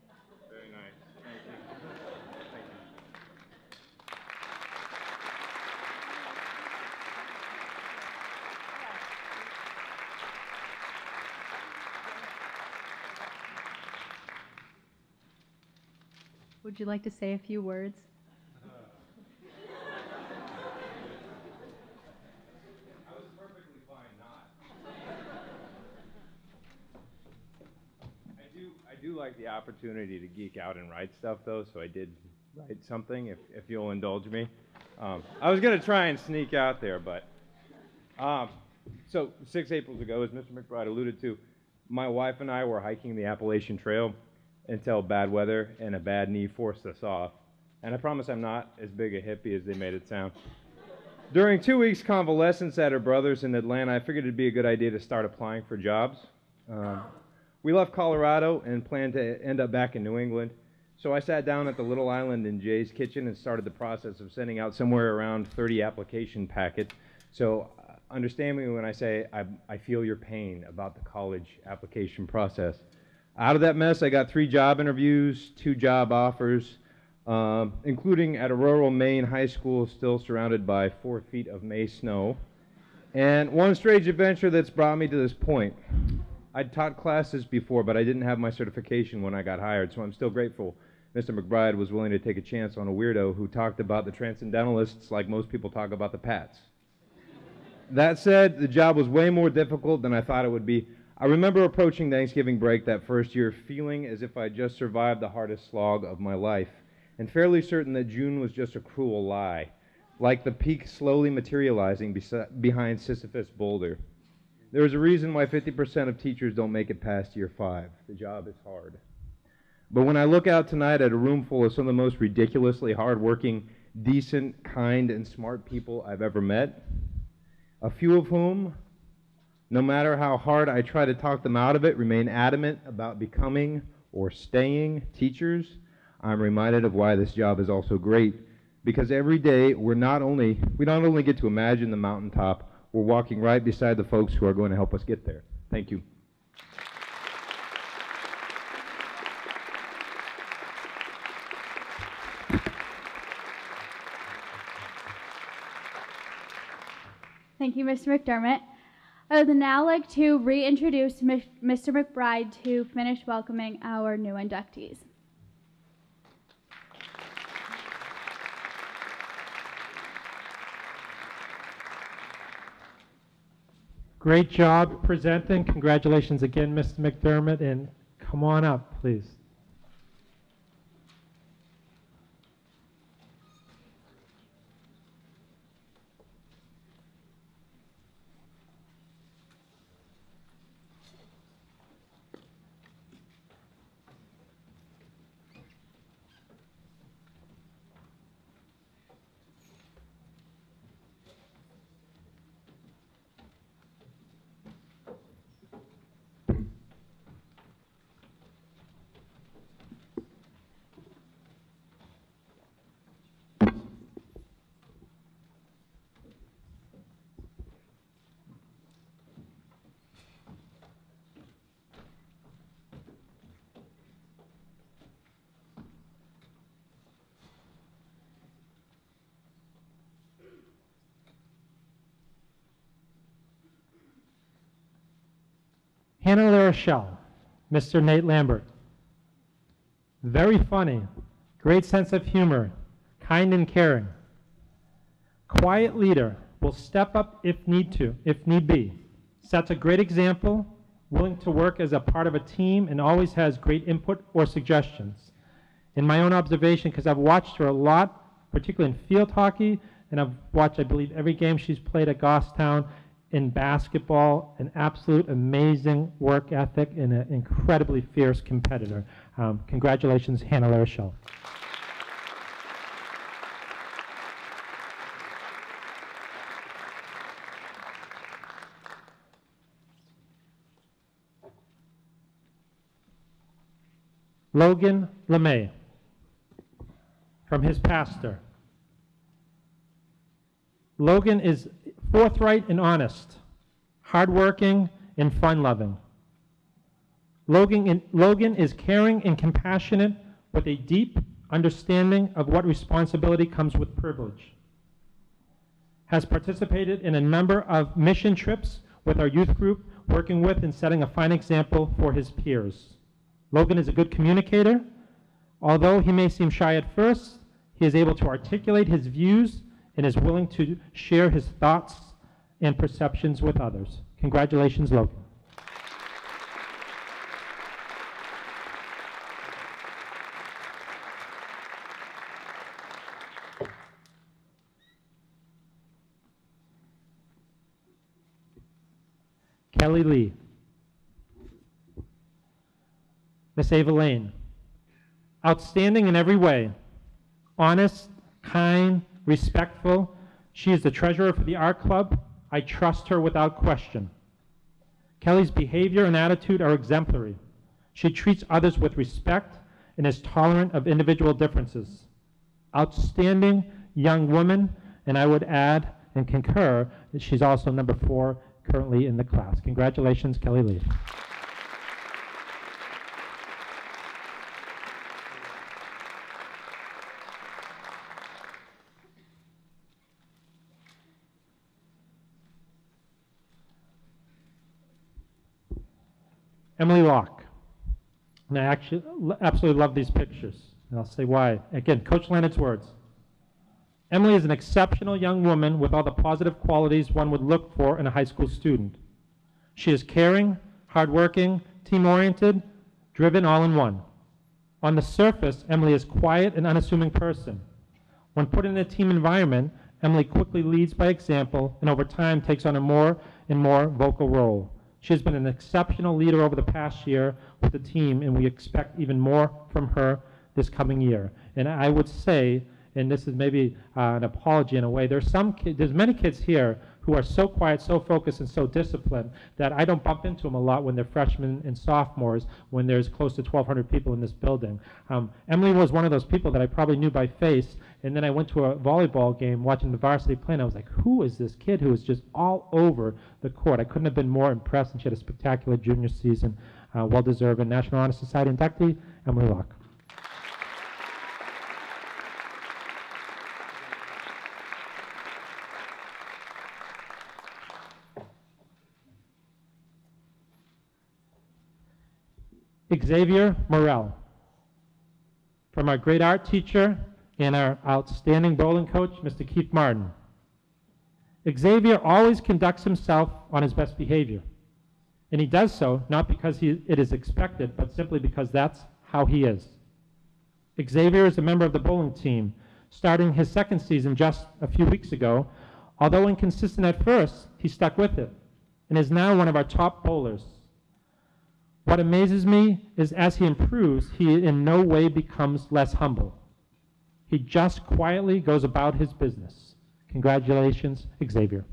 Speaker 7: Very nice. Thank you.
Speaker 6: Would you like to say a few words?
Speaker 7: I do like like the opportunity to geek out and write stuff, though, so I did write something, if you'll indulge me. I was going to try and sneak out there, but... so 6 Aprils ago, as Mr. McBride alluded to, my wife and I were hiking the Appalachian Trail until bad weather and a bad knee forced us off. And I promise I'm not as big a hippie as they made it sound. During 2 weeks convalescence at her brother's in Atlanta, I figured it'd be a good idea to start applying for jobs. We left Colorado and planned to end up back in New England. So I sat down at the little island in Jay's kitchen and started the process of sending out somewhere around 30 application packets. So understand me when I say I feel your pain about the college application process. Out of that mess, I got 3 job interviews, 2 job offers, including at a rural Maine high school still surrounded by 4 feet of May snow, and one strange adventure that's brought me to this point. I'd taught classes before, but I didn't have my certification when I got hired, so I'm still grateful Mr. McBride was willing to take a chance on a weirdo who talked about the transcendentalists like most people talk about the Pats. That said, the job was way more difficult than I thought it would be. I remember approaching Thanksgiving break that first year feeling as if I just survived the hardest slog of my life, and fairly certain that June was just a cruel lie, like the peak slowly materializing behind Sisyphus boulder. There is a reason why 50% of teachers don't make it past year 5. The job is hard. But when I look out tonight at a room full of some of the most ridiculously hardworking, decent, kind, and smart people I've ever met, a few of whom, no matter how hard I try to talk them out of it, remain adamant about becoming or staying teachers, I'm reminded of why this job is also great. Because every day we not only get to imagine the mountaintop, we're walking right beside the folks who are going to help us get there. Thank you.
Speaker 1: Thank you, Mr. McDermott. I would now like to reintroduce Mr. McBride to finish welcoming our new inductees.
Speaker 2: Great job presenting. Congratulations again, Mr. McDermott, and come on up, please. Hannah LaRochelle, Mr. Nate Lambert. Very funny, great sense of humor, kind and caring. Quiet leader, will step up if need be. Sets a great example, willing to work as a part of a team and always has great input or suggestions. In my own observation, because I've watched her a lot, particularly in field hockey, and I've watched, I believe, every game she's played at Goffstown. In basketball, an absolute amazing work ethic and an incredibly fierce competitor. Congratulations, Hannah LaRochelle. Logan LeMay, from his pastor. Logan is forthright and honest, hardworking and fun-loving. Logan is caring and compassionate with a deep understanding of what responsibility comes with privilege. Has participated in a number of mission trips with our youth group, working with and setting a fine example for his peers. Logan is a good communicator. Although he may seem shy at first, he is able to articulate his views and is willing to share his thoughts and perceptions with others. Congratulations, Logan. Kelly Lee. Miss Ava Lane. Outstanding in every way. Honest, kind, respectful. She is the treasurer for the art club. I trust her without question. Kelly's behavior and attitude are exemplary. She treats others with respect and is tolerant of individual differences. Outstanding young woman, and I would add and concur that she's also number 4 currently in the class. Congratulations, Kelly Lee. Emily Locke. And I actually absolutely love these pictures. And I'll say why. Again, Coach Leonard's words. Emily is an exceptional young woman with all the positive qualities one would look for in a high school student. She is caring, hardworking, team-oriented, driven all in one. On the surface, Emily is a quiet and unassuming person. When put in a team environment, Emily quickly leads by example and over time takes on a more and more vocal role. She has been an exceptional leader over the past year with the team, and we expect even more from her this coming year. And I would say, and this is maybe an apology in a way, there's many kids here who are so quiet, so focused, and so disciplined that I don't bump into them a lot when they're freshmen and sophomores, when there's close to 1,200 people in this building. Emily was one of those people that I probably knew by face, and then I went to a volleyball game watching the varsity play, and I was like, who is this kid who is just all over the court? I couldn't have been more impressed, and she had a spectacular junior season, well-deserved, and National Honor Society inductee, Emily Locke. Xavier Morel, from our great art teacher and our outstanding bowling coach, Mr. Keith Martin. Xavier always conducts himself on his best behavior, and he does so not because it is expected, but simply because that's how he is. Xavier is a member of the bowling team, starting his second season just a few weeks ago. Although inconsistent at first, he stuck with it and is now one of our top bowlers. What amazes me is as he improves, he in no way becomes less humble. He just quietly goes about his business. Congratulations, Xavier.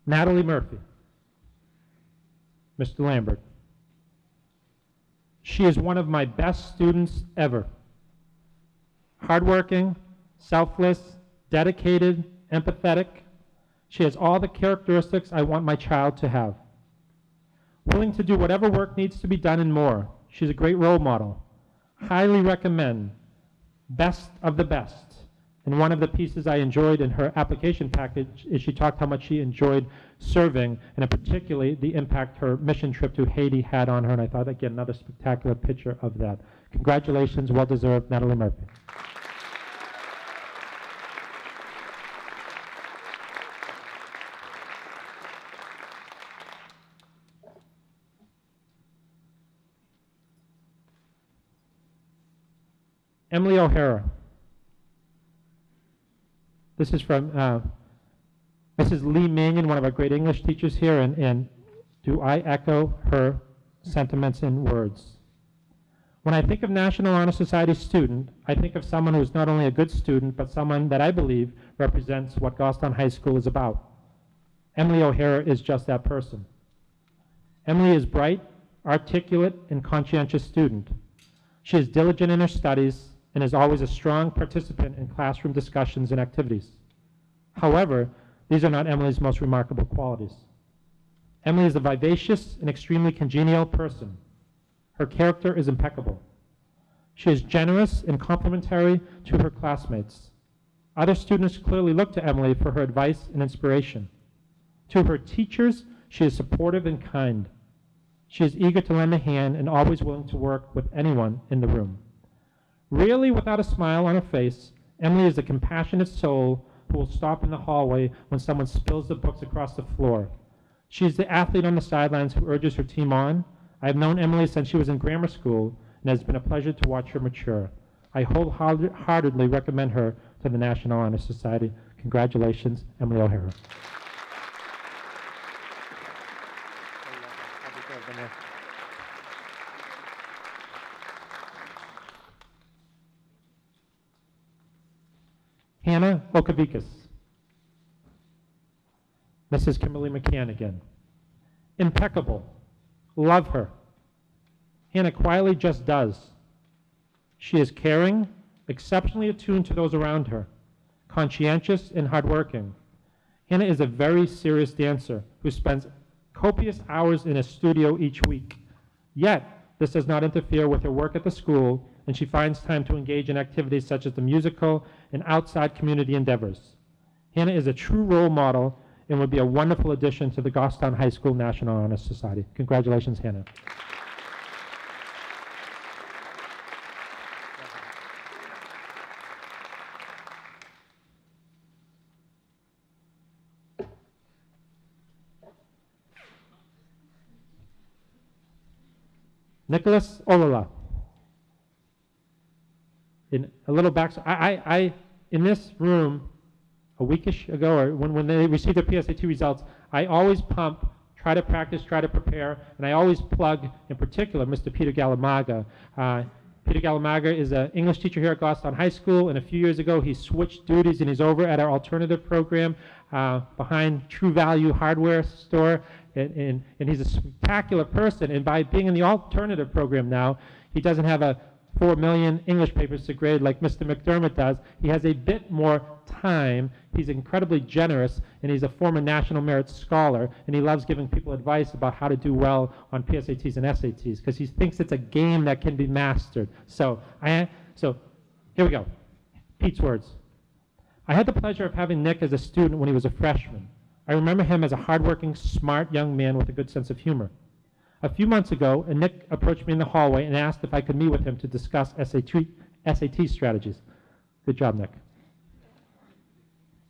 Speaker 2: Natalie Murphy. Mr. Lambert. She is one of my best students ever. Hardworking, selfless, dedicated, empathetic. She has all the characteristics I want my child to have. Willing to do whatever work needs to be done and more. She's a great role model. Highly recommend. Best of the best. And one of the pieces I enjoyed in her application package is she talked how much she enjoyed serving, and particularly the impact her mission trip to Haiti had on her, and I thought, again, another spectacular picture of that. Congratulations, well-deserved, Natalie Murphy. Emily O'Hara. This is from Mrs. Lee Mannion, one of our great English teachers here, and do I echo her sentiments in words. When I think of National Honor Society student, I think of someone who is not only a good student, but someone that I believe represents what Goffstown High School is about. Emily O'Hara is just that person. Emily is bright, articulate, and conscientious student. She is diligent in her studies and is always a strong participant in classroom discussions and activities. However, these are not Emily's most remarkable qualities. Emily is a vivacious and extremely congenial person. Her character is impeccable. She is generous and complimentary to her classmates. Other students clearly look to Emily for her advice and inspiration. To her teachers, she is supportive and kind. She is eager to lend a hand and always willing to work with anyone in the room. Rarely without a smile on her face, Emily is a compassionate soul who will stop in the hallway when someone spills the books across the floor. She's the athlete on the sidelines who urges her team on. I've known Emily since she was in grammar school, and it has been a pleasure to watch her mature. I wholeheartedly recommend her to the National Honor Society. Congratulations, Emily O'Hara. Hannah Okavikas. Mrs. Kimberly McCann again. Impeccable. Love her. Hannah quietly just does. She is caring, exceptionally attuned to those around her, conscientious and hardworking. Hannah is a very serious dancer who spends copious hours in a studio each week. Yet, this does not interfere with her work at the school, and she finds time to engage in activities such as the musical and outside community endeavors. Hannah is a true role model and would be a wonderful addition to the Goffstown High School National Honor Society. Congratulations, Hannah. Nicholas Olala. In a little back, I in this room a weekish ago, or when they received their PSAT results, I always pump, try to practice, try to prepare, and I always plug, in particular, Mr. Peter Galamaga. Peter Galamaga is an English teacher here at Goffstown High School, and a few years ago he switched duties and he's over at our alternative program behind True Value Hardware store, and he's a spectacular person, and by being in the alternative program now, he doesn't have a 4 million English papers to grade like Mr. McDermott does. He has a bit more time. He's incredibly generous, and he's a former National Merit Scholar, and he loves giving people advice about how to do well on PSATs and SATs because he thinks it's a game that can be mastered. So here we go. Pete's words. I had the pleasure of having Nick as a student when he was a freshman. I remember him as a hardworking, smart young man with a good sense of humor. A few months ago, Nick approached me in the hallway and asked if I could meet with him to discuss SAT strategies. Good job, Nick.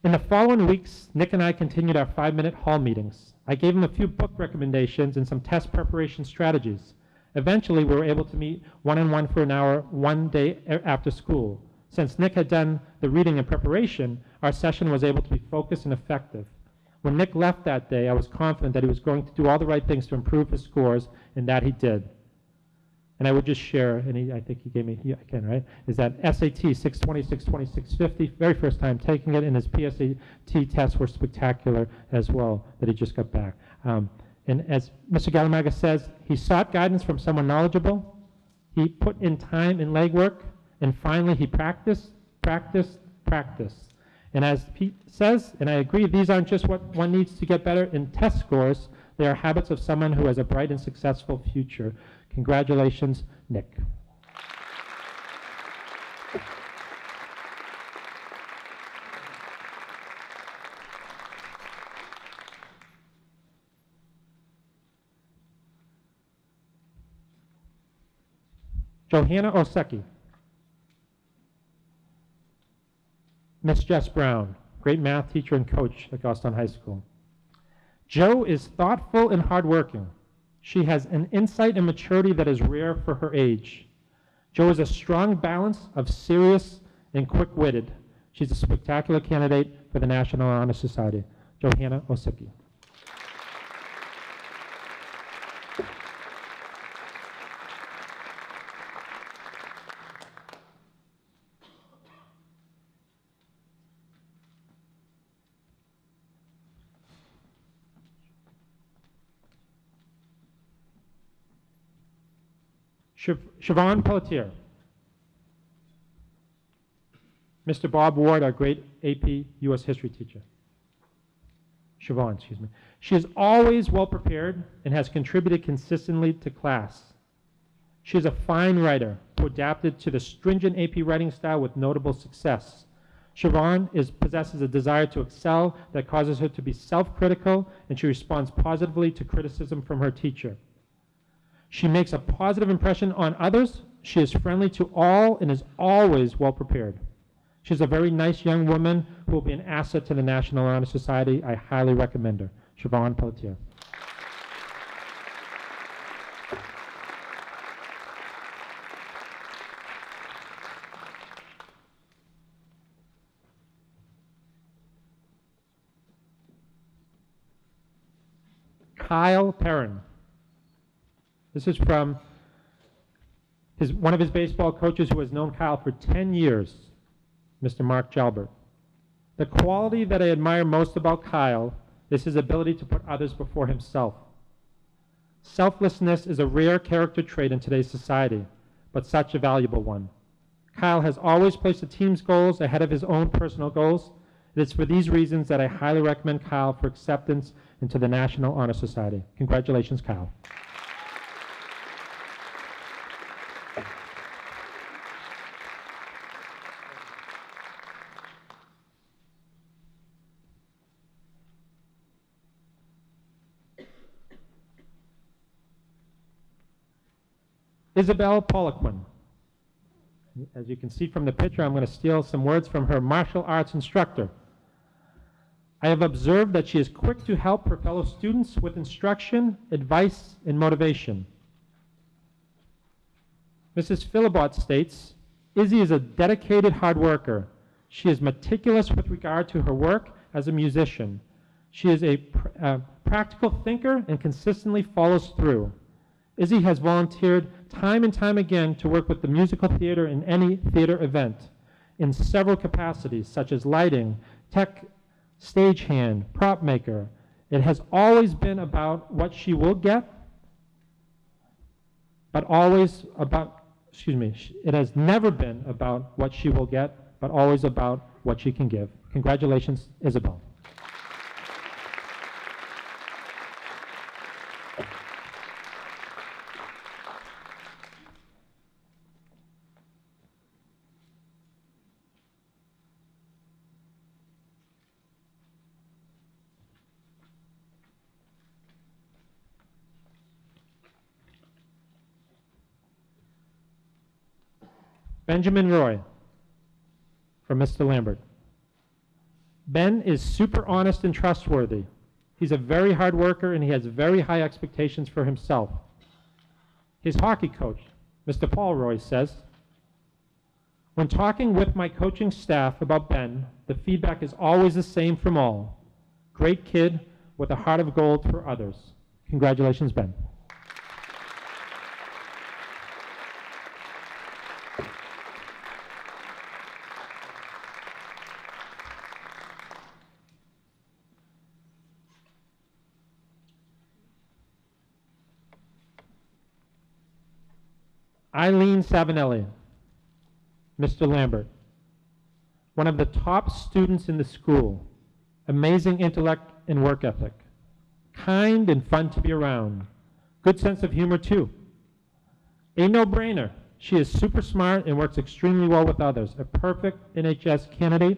Speaker 2: In the following weeks, Nick and I continued our 5-minute hall meetings. I gave him a few book recommendations and some test preparation strategies. Eventually, we were able to meet one-on-one for an hour one day after school. Since Nick had done the reading and preparation, our session was able to be focused and effective. When Nick left that day, I was confident that he was going to do all the right things to improve his scores, and that he did. And I would just share, and I think he gave me, yeah, again, right, is that SAT 620, 620, 650, very first time taking it, and his PSAT tests were spectacular as well, that he just got back. And as Mr. Galamaga says, he sought guidance from someone knowledgeable, he put in time and legwork, and finally he practiced, practiced, practiced. And as Pete says, and I agree, these aren't just what one needs to get better in test scores, they are habits of someone who has a bright and successful future. Congratulations, Nick. Johanna Osecki. Miss Jess Brown, great math teacher and coach at Goffstown High School. Jo is thoughtful and hardworking. She has an insight and maturity that is rare for her age. Jo is a strong balance of serious and quick-witted. She's a spectacular candidate for the National Honor Society. Johanna Osecki. Siobhan Pelletier. Mr. Bob Ward, our great AP U.S. history teacher. Siobhan, excuse me. She is always well prepared and has contributed consistently to class. She is a fine writer who adapted to the stringent AP writing style with notable success. Siobhan possesses a desire to excel that causes her to be self-critical, and she responds positively to criticism from her teacher. She makes a positive impression on others. She is friendly to all and is always well prepared. She's a very nice young woman who will be an asset to the National Honor Society. I highly recommend her. Siobhan Pelletier. Kyle Perrin. This is from one of his baseball coaches who has known Kyle for 10 years, Mr. Mark Jalbert. The quality that I admire most about Kyle is his ability to put others before himself. Selflessness is a rare character trait in today's society, but such a valuable one. Kyle has always placed the team's goals ahead of his own personal goals. It is for these reasons that I highly recommend Kyle for acceptance into the National Honor Society. Congratulations, Kyle. Isabel Poliquin. As you can see from the picture, I'm going to steal some words from her martial arts instructor. I have observed that she is quick to help her fellow students with instruction, advice, and motivation. Mrs. Philibot states, Izzy is a dedicated hard worker. She is meticulous with regard to her work as a musician. She is a practical thinker and consistently follows through. Izzy has volunteered time and time again to work with the musical theater in any theater event in several capacities, such as lighting, tech, stagehand, prop maker. It has always been about what she will get, but always about, it has never been about what she will get, but always about what she can give. Congratulations, Isabel. Benjamin Roy, from Mr. Lambert. Ben is super honest and trustworthy. He's a very hard worker and he has very high expectations for himself. His hockey coach, Mr. Paul Roy, says, when talking with my coaching staff about Ben, the feedback is always the same from all. Great kid with a heart of gold for others. Congratulations, Ben. Eileen Savinelli, Mr. Lambert, one of the top students in the school, amazing intellect and work ethic, kind and fun to be around, good sense of humor too. A no-brainer, she is super smart and works extremely well with others, a perfect NHS candidate,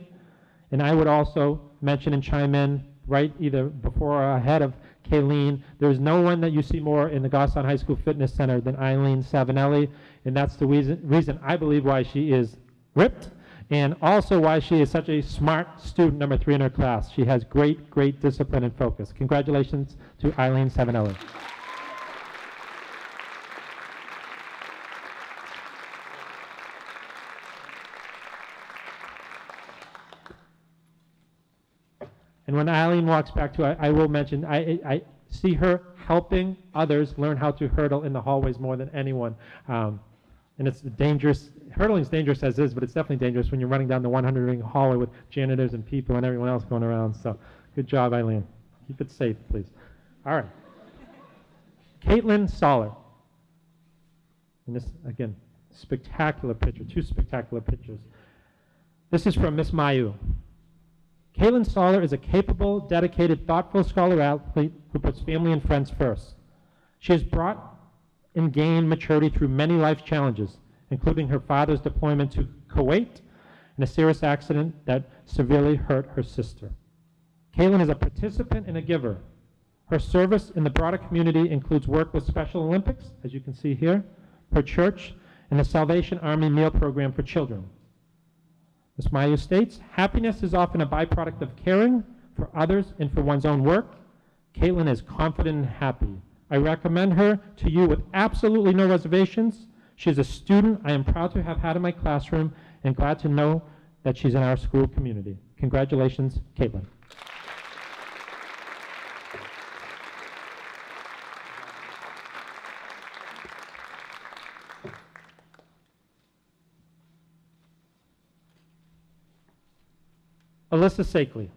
Speaker 2: and I would also mention and chime in right either before or ahead of Kayleen, there's no one that you see more in the Goffstown High School Fitness Center than Eileen Savinelli, and that's the reason I believe why she is ripped, and also why she is such a smart student, number 3 in her class. She has great, great discipline and focus. Congratulations to Eileen Savinelli. And when Eileen walks back to, I will mention, I see her helping others learn how to hurdle in the hallways more than anyone. And it's dangerous. Hurdling is dangerous as is, but it's definitely dangerous when you're running down the 100-ring hallway with janitors and people and everyone else going around. So good job, Eileen. Keep it safe, please. All right. Caitlin Soller. And this, again, spectacular picture, 2 spectacular pictures. This is from Miss Mayu. Caitlin Soller is a capable, dedicated, thoughtful scholar athlete who puts family and friends first. She has brought and gained maturity through many life challenges, including her father's deployment to Kuwait and a serious accident that severely hurt her sister. Caitlin is a participant and a giver. Her service in the broader community includes work with Special Olympics, as you can see here, her church, and the Salvation Army meal program for children. Ms. Mayu states, happiness is often a byproduct of caring for others and for one's own work. Caitlin is confident and happy. I recommend her to you with absolutely no reservations. She is a student I am proud to have had in my classroom and glad to know that she's in our school community. Congratulations, Caitlin. Alyssa Sakeley,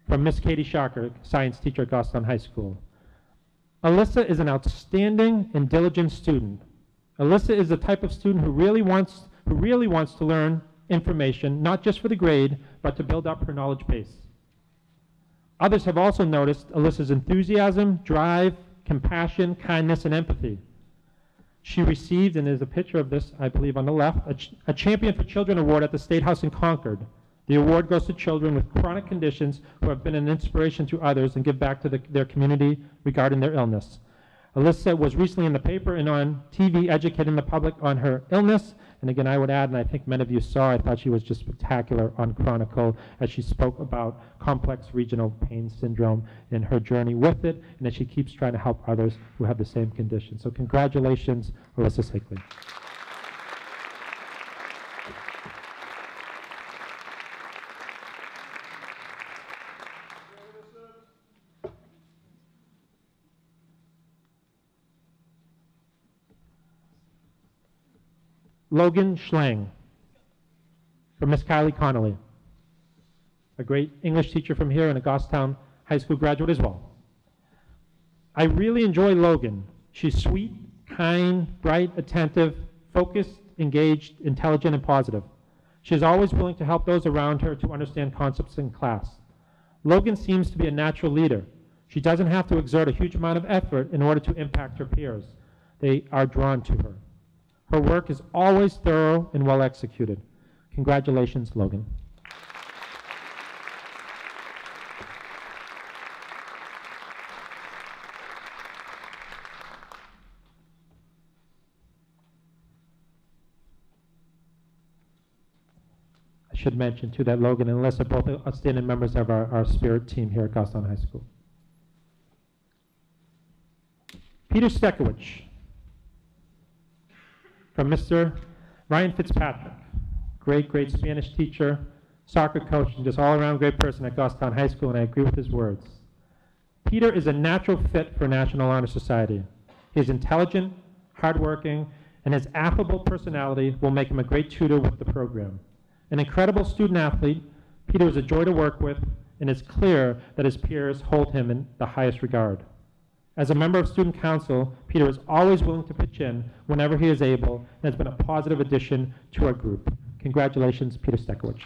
Speaker 2: from Miss Katie Sharker, science teacher at Goffstown High School. Alyssa is an outstanding and diligent student. Alyssa is the type of student who really wants to learn information, not just for the grade, but to build up her knowledge base. Others have also noticed Alyssa's enthusiasm, drive, compassion, kindness, and empathy. She received, and there's a picture of this, I believe, on the left, a Champion for Children award at the State House in Concord. The award goes to children with chronic conditions who have been an inspiration to others and give back to their community regarding their illness. Alyssa was recently in the paper and on TV educating the public on her illness. And again, I would add, and I think many of you saw, I thought she was just spectacular on Chronicle as she spoke about complex regional pain syndrome and her journey with it, and that she keeps trying to help others who have the same condition. So congratulations, Alyssa Sakeley. Logan Schlang, from Miss Kylie Connolly, a great English teacher from here and a Goffstown High School graduate as well. I really enjoy Logan. She's sweet, kind, bright, attentive, focused, engaged, intelligent, and positive. She is always willing to help those around her to understand concepts in class. Logan seems to be a natural leader. She doesn't have to exert a huge amount of effort in order to impact her peers. They are drawn to her. Her work is always thorough and well executed. Congratulations, Logan. I should mention, too, that Logan and Alyssa are both outstanding members of our Spirit team here at Goffstown High School. Peter Stekowicz, from Mr. Ryan Fitzpatrick, great Spanish teacher, soccer coach, and just all-around great person at Goffstown High School, and I agree with his words. Peter is a natural fit for National Honor Society. He is intelligent, hardworking, and his affable personality will make him a great tutor with the program. An incredible student athlete, Peter is a joy to work with, and it's clear that his peers hold him in the highest regard. As a member of Student Council, Peter is always willing to pitch in whenever he is able and has been a positive addition to our group. Congratulations, Peter Stekowicz.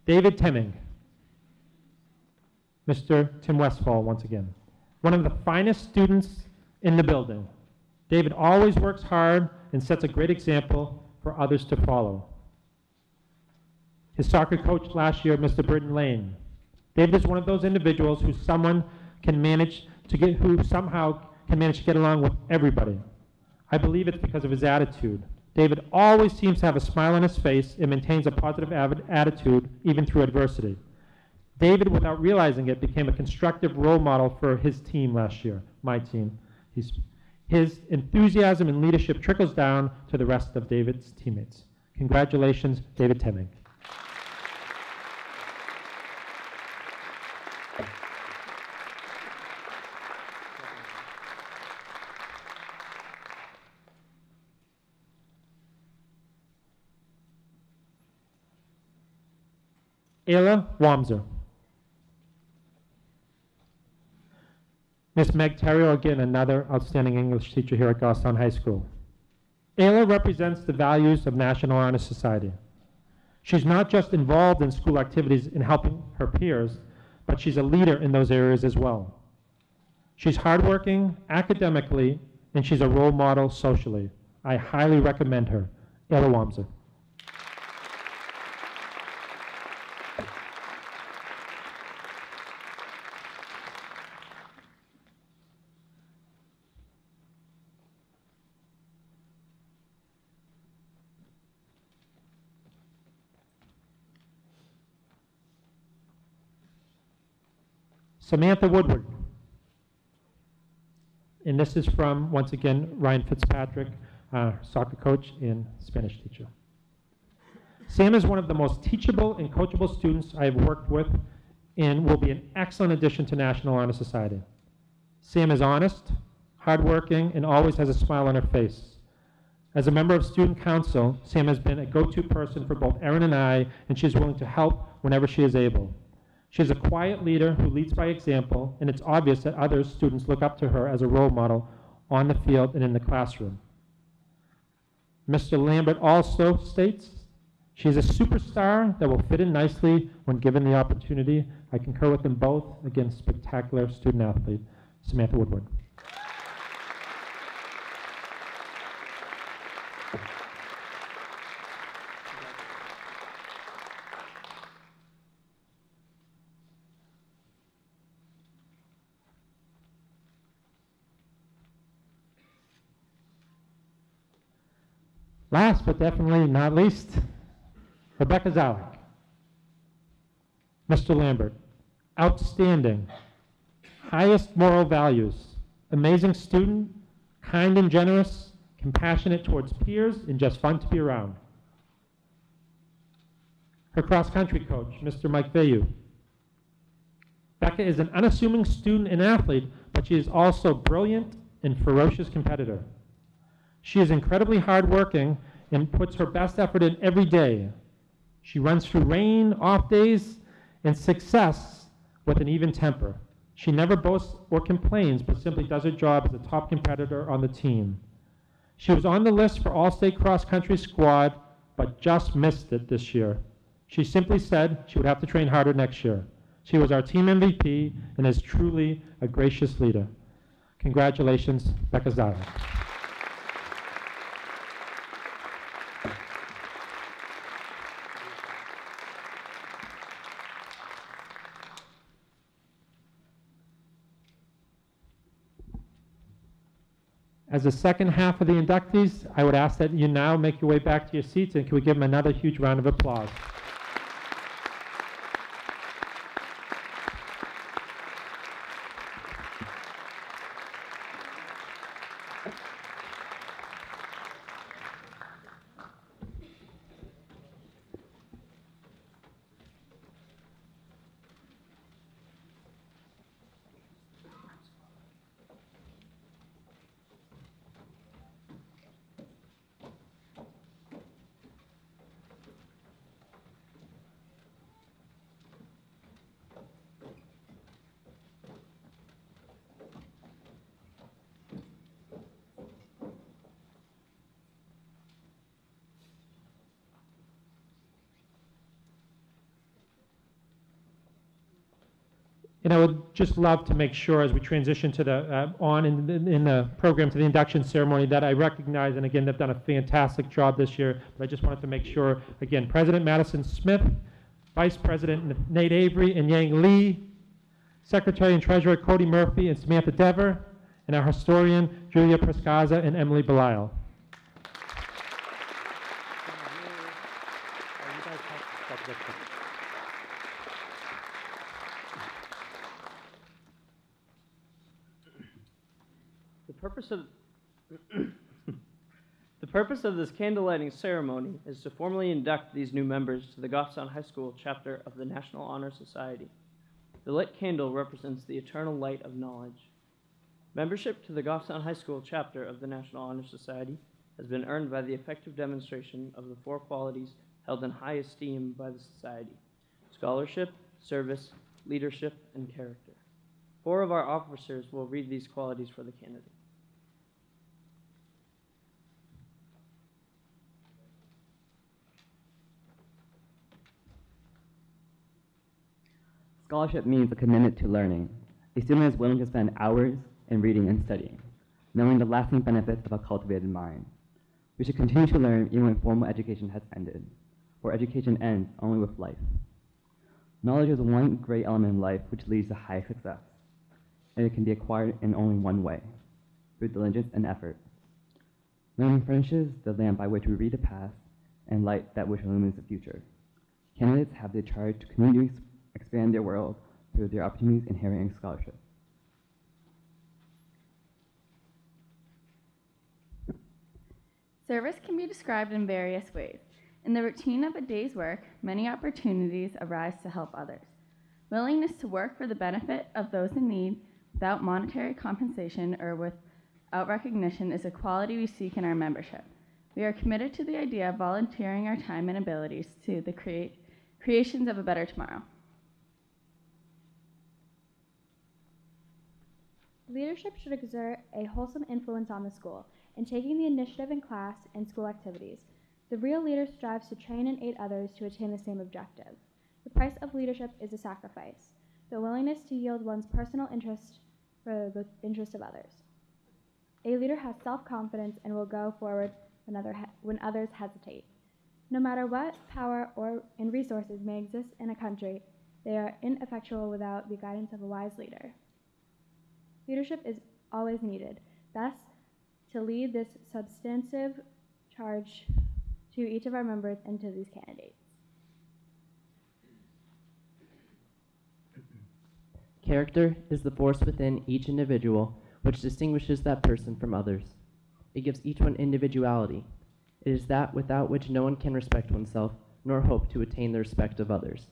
Speaker 2: David Temming, Mr. Tim Westfall once again. One of the finest students in the building. David always works hard and sets a great example for others to follow. His soccer coach last year, Mr. Britton Lane. David is one of those individuals who somehow can manage to get along with everybody. I believe it's because of his attitude. David always seems to have a smile on his face and maintains a positive attitude even through adversity. David, without realizing it, became a constructive role model for his team last year, my team. His enthusiasm and leadership trickles down to the rest of David's teammates. Congratulations, David Temming. Ayla Wamser. Miss Meg Terrio, again, another outstanding English teacher here at Goffstown High School. Ayla represents the values of National Honor Society. She's not just involved in school activities in helping her peers, but she's a leader in those areas as well. She's hardworking academically, and she's a role model socially. I highly recommend her. Ayla Wamser. Samantha Woodward. And this is from, once again, Ryan Fitzpatrick, soccer coach and Spanish teacher. Sam is one of the most teachable and coachable students I have worked with and will be an excellent addition to National Honor Society. Sam is honest, hardworking, and always has a smile on her face. As a member of Student Council, Sam has been a go-to person for both Erin and I, and she is willing to help whenever she is able. She is a quiet leader who leads by example, and it's obvious that other students look up to her as a role model on the field and in the classroom. Mr. Lambert also states, she is a superstar that will fit in nicely when given the opportunity. I concur with them both. Again, spectacular student athlete, Samantha Woodward. Last but definitely not least, Rebecca Zalek. Mr. Lambert, outstanding, highest moral values, amazing student, kind and generous, compassionate towards peers, and just fun to be around. Her cross-country coach, Mr. Mike Vayu. Becca is an unassuming student and athlete, but she is also brilliant and ferocious competitor. She is incredibly hardworking and puts her best effort in every day. She runs through rain, off days, and success with an even temper. She never boasts or complains, but simply does her job as a top competitor on the team. She was on the list for All-State Cross-Country Squad, but just missed it this year. She simply said she would have to train harder next year. She was our team MVP and is truly a gracious leader. Congratulations, Becca Zara. As the second half of the inductees, I would ask that you now make your way back to your seats, and can we give them another huge round of applause? And I would just love to make sure as we transition to the in the program to the induction ceremony that I recognize, and again, they've done a fantastic job this year, but I just wanted to make sure, again, President Madison Smith, Vice President Nate Avery and Yang Lee, Secretary and Treasurer Cody Murphy and Samantha Dever, and our historian Julia Prescaza and Emily Belisle.
Speaker 8: The purpose of this candle lighting ceremony is to formally induct these new members to the Goffstown High School chapter of the National Honor Society. The lit candle represents the eternal light of knowledge. Membership to the Goffstown High School chapter of the National Honor Society has been earned by the effective demonstration of the 4 qualities held in high esteem by the society: scholarship, service, leadership, and character. 4 of our officers will read these qualities for the candidate.
Speaker 9: Scholarship means a commitment to learning. A student is willing to spend hours in reading and studying, knowing the lasting benefits of a cultivated mind. We should continue to learn even when formal education has ended, for education ends only with life. Knowledge is one great element in life which leads to high success, and it can be acquired in only one way, through diligence and effort. Learning furnishes the lamp by which we read the past and light that which illumines the future. Candidates have the charge to continue to expand their world through ensure their opportunities inherent in scholarship.
Speaker 10: Service can be described in various ways. In the routine of a day's work, many opportunities arise to help others. Willingness to work for the benefit of those in need without monetary compensation or without recognition is a quality we seek in our membership. We are committed to the idea of volunteering our time and abilities to the creations of a better tomorrow.
Speaker 11: Leadership should exert a wholesome influence on the school in taking the initiative in class and school activities. The real leader strives to train and aid others to attain the same objective. The price of leadership is a sacrifice, the willingness to yield one's personal interest for the interest of others. A leader has self-confidence and will go forward when others hesitate. No matter what power and resources may exist in a country, they are ineffectual without the guidance of a wise leader. Leadership is always needed. Thus, to lead this substantive charge to each of our members and to these candidates.
Speaker 5: Character is the force within each individual which distinguishes that person from others. It gives each one individuality. It is that without which no one can respect oneself nor hope to attain the respect of others.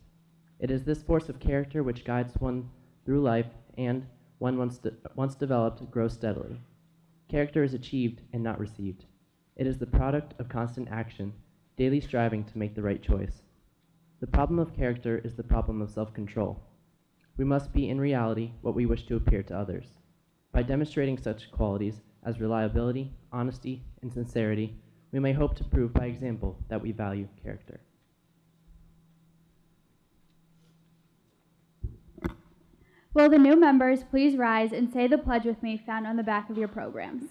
Speaker 5: It is this force of character which guides one through life and, when once developed, grows steadily. Character is achieved and not received. It is the product of constant action, daily striving to make the right choice. The problem of character is the problem of self-control. We must be in reality what we wish to appear to others. By demonstrating such qualities as reliability, honesty, and sincerity, we may hope to prove by example that we value character.
Speaker 1: Will the new members please rise and say the pledge with me found on the back of your programs?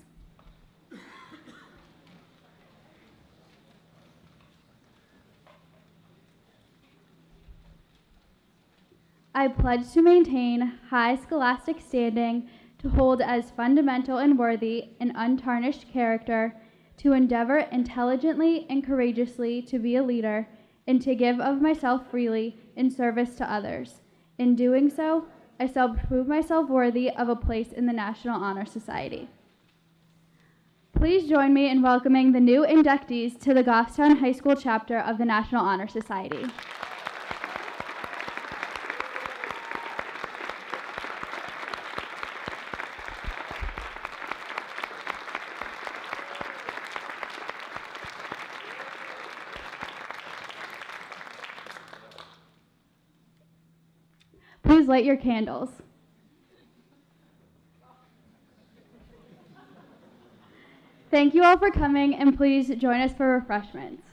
Speaker 1: I pledge to maintain high scholastic standing, to hold as fundamental and worthy an untarnished character, to endeavor intelligently and courageously to be a leader, and to give of myself freely in service to others. In doing so, I shall prove myself worthy of a place in the National Honor Society. Please join me in welcoming the new inductees to the Goffstown High School chapter of the National Honor Society. Please light your candles. Thank you all for coming, and please join us for refreshments.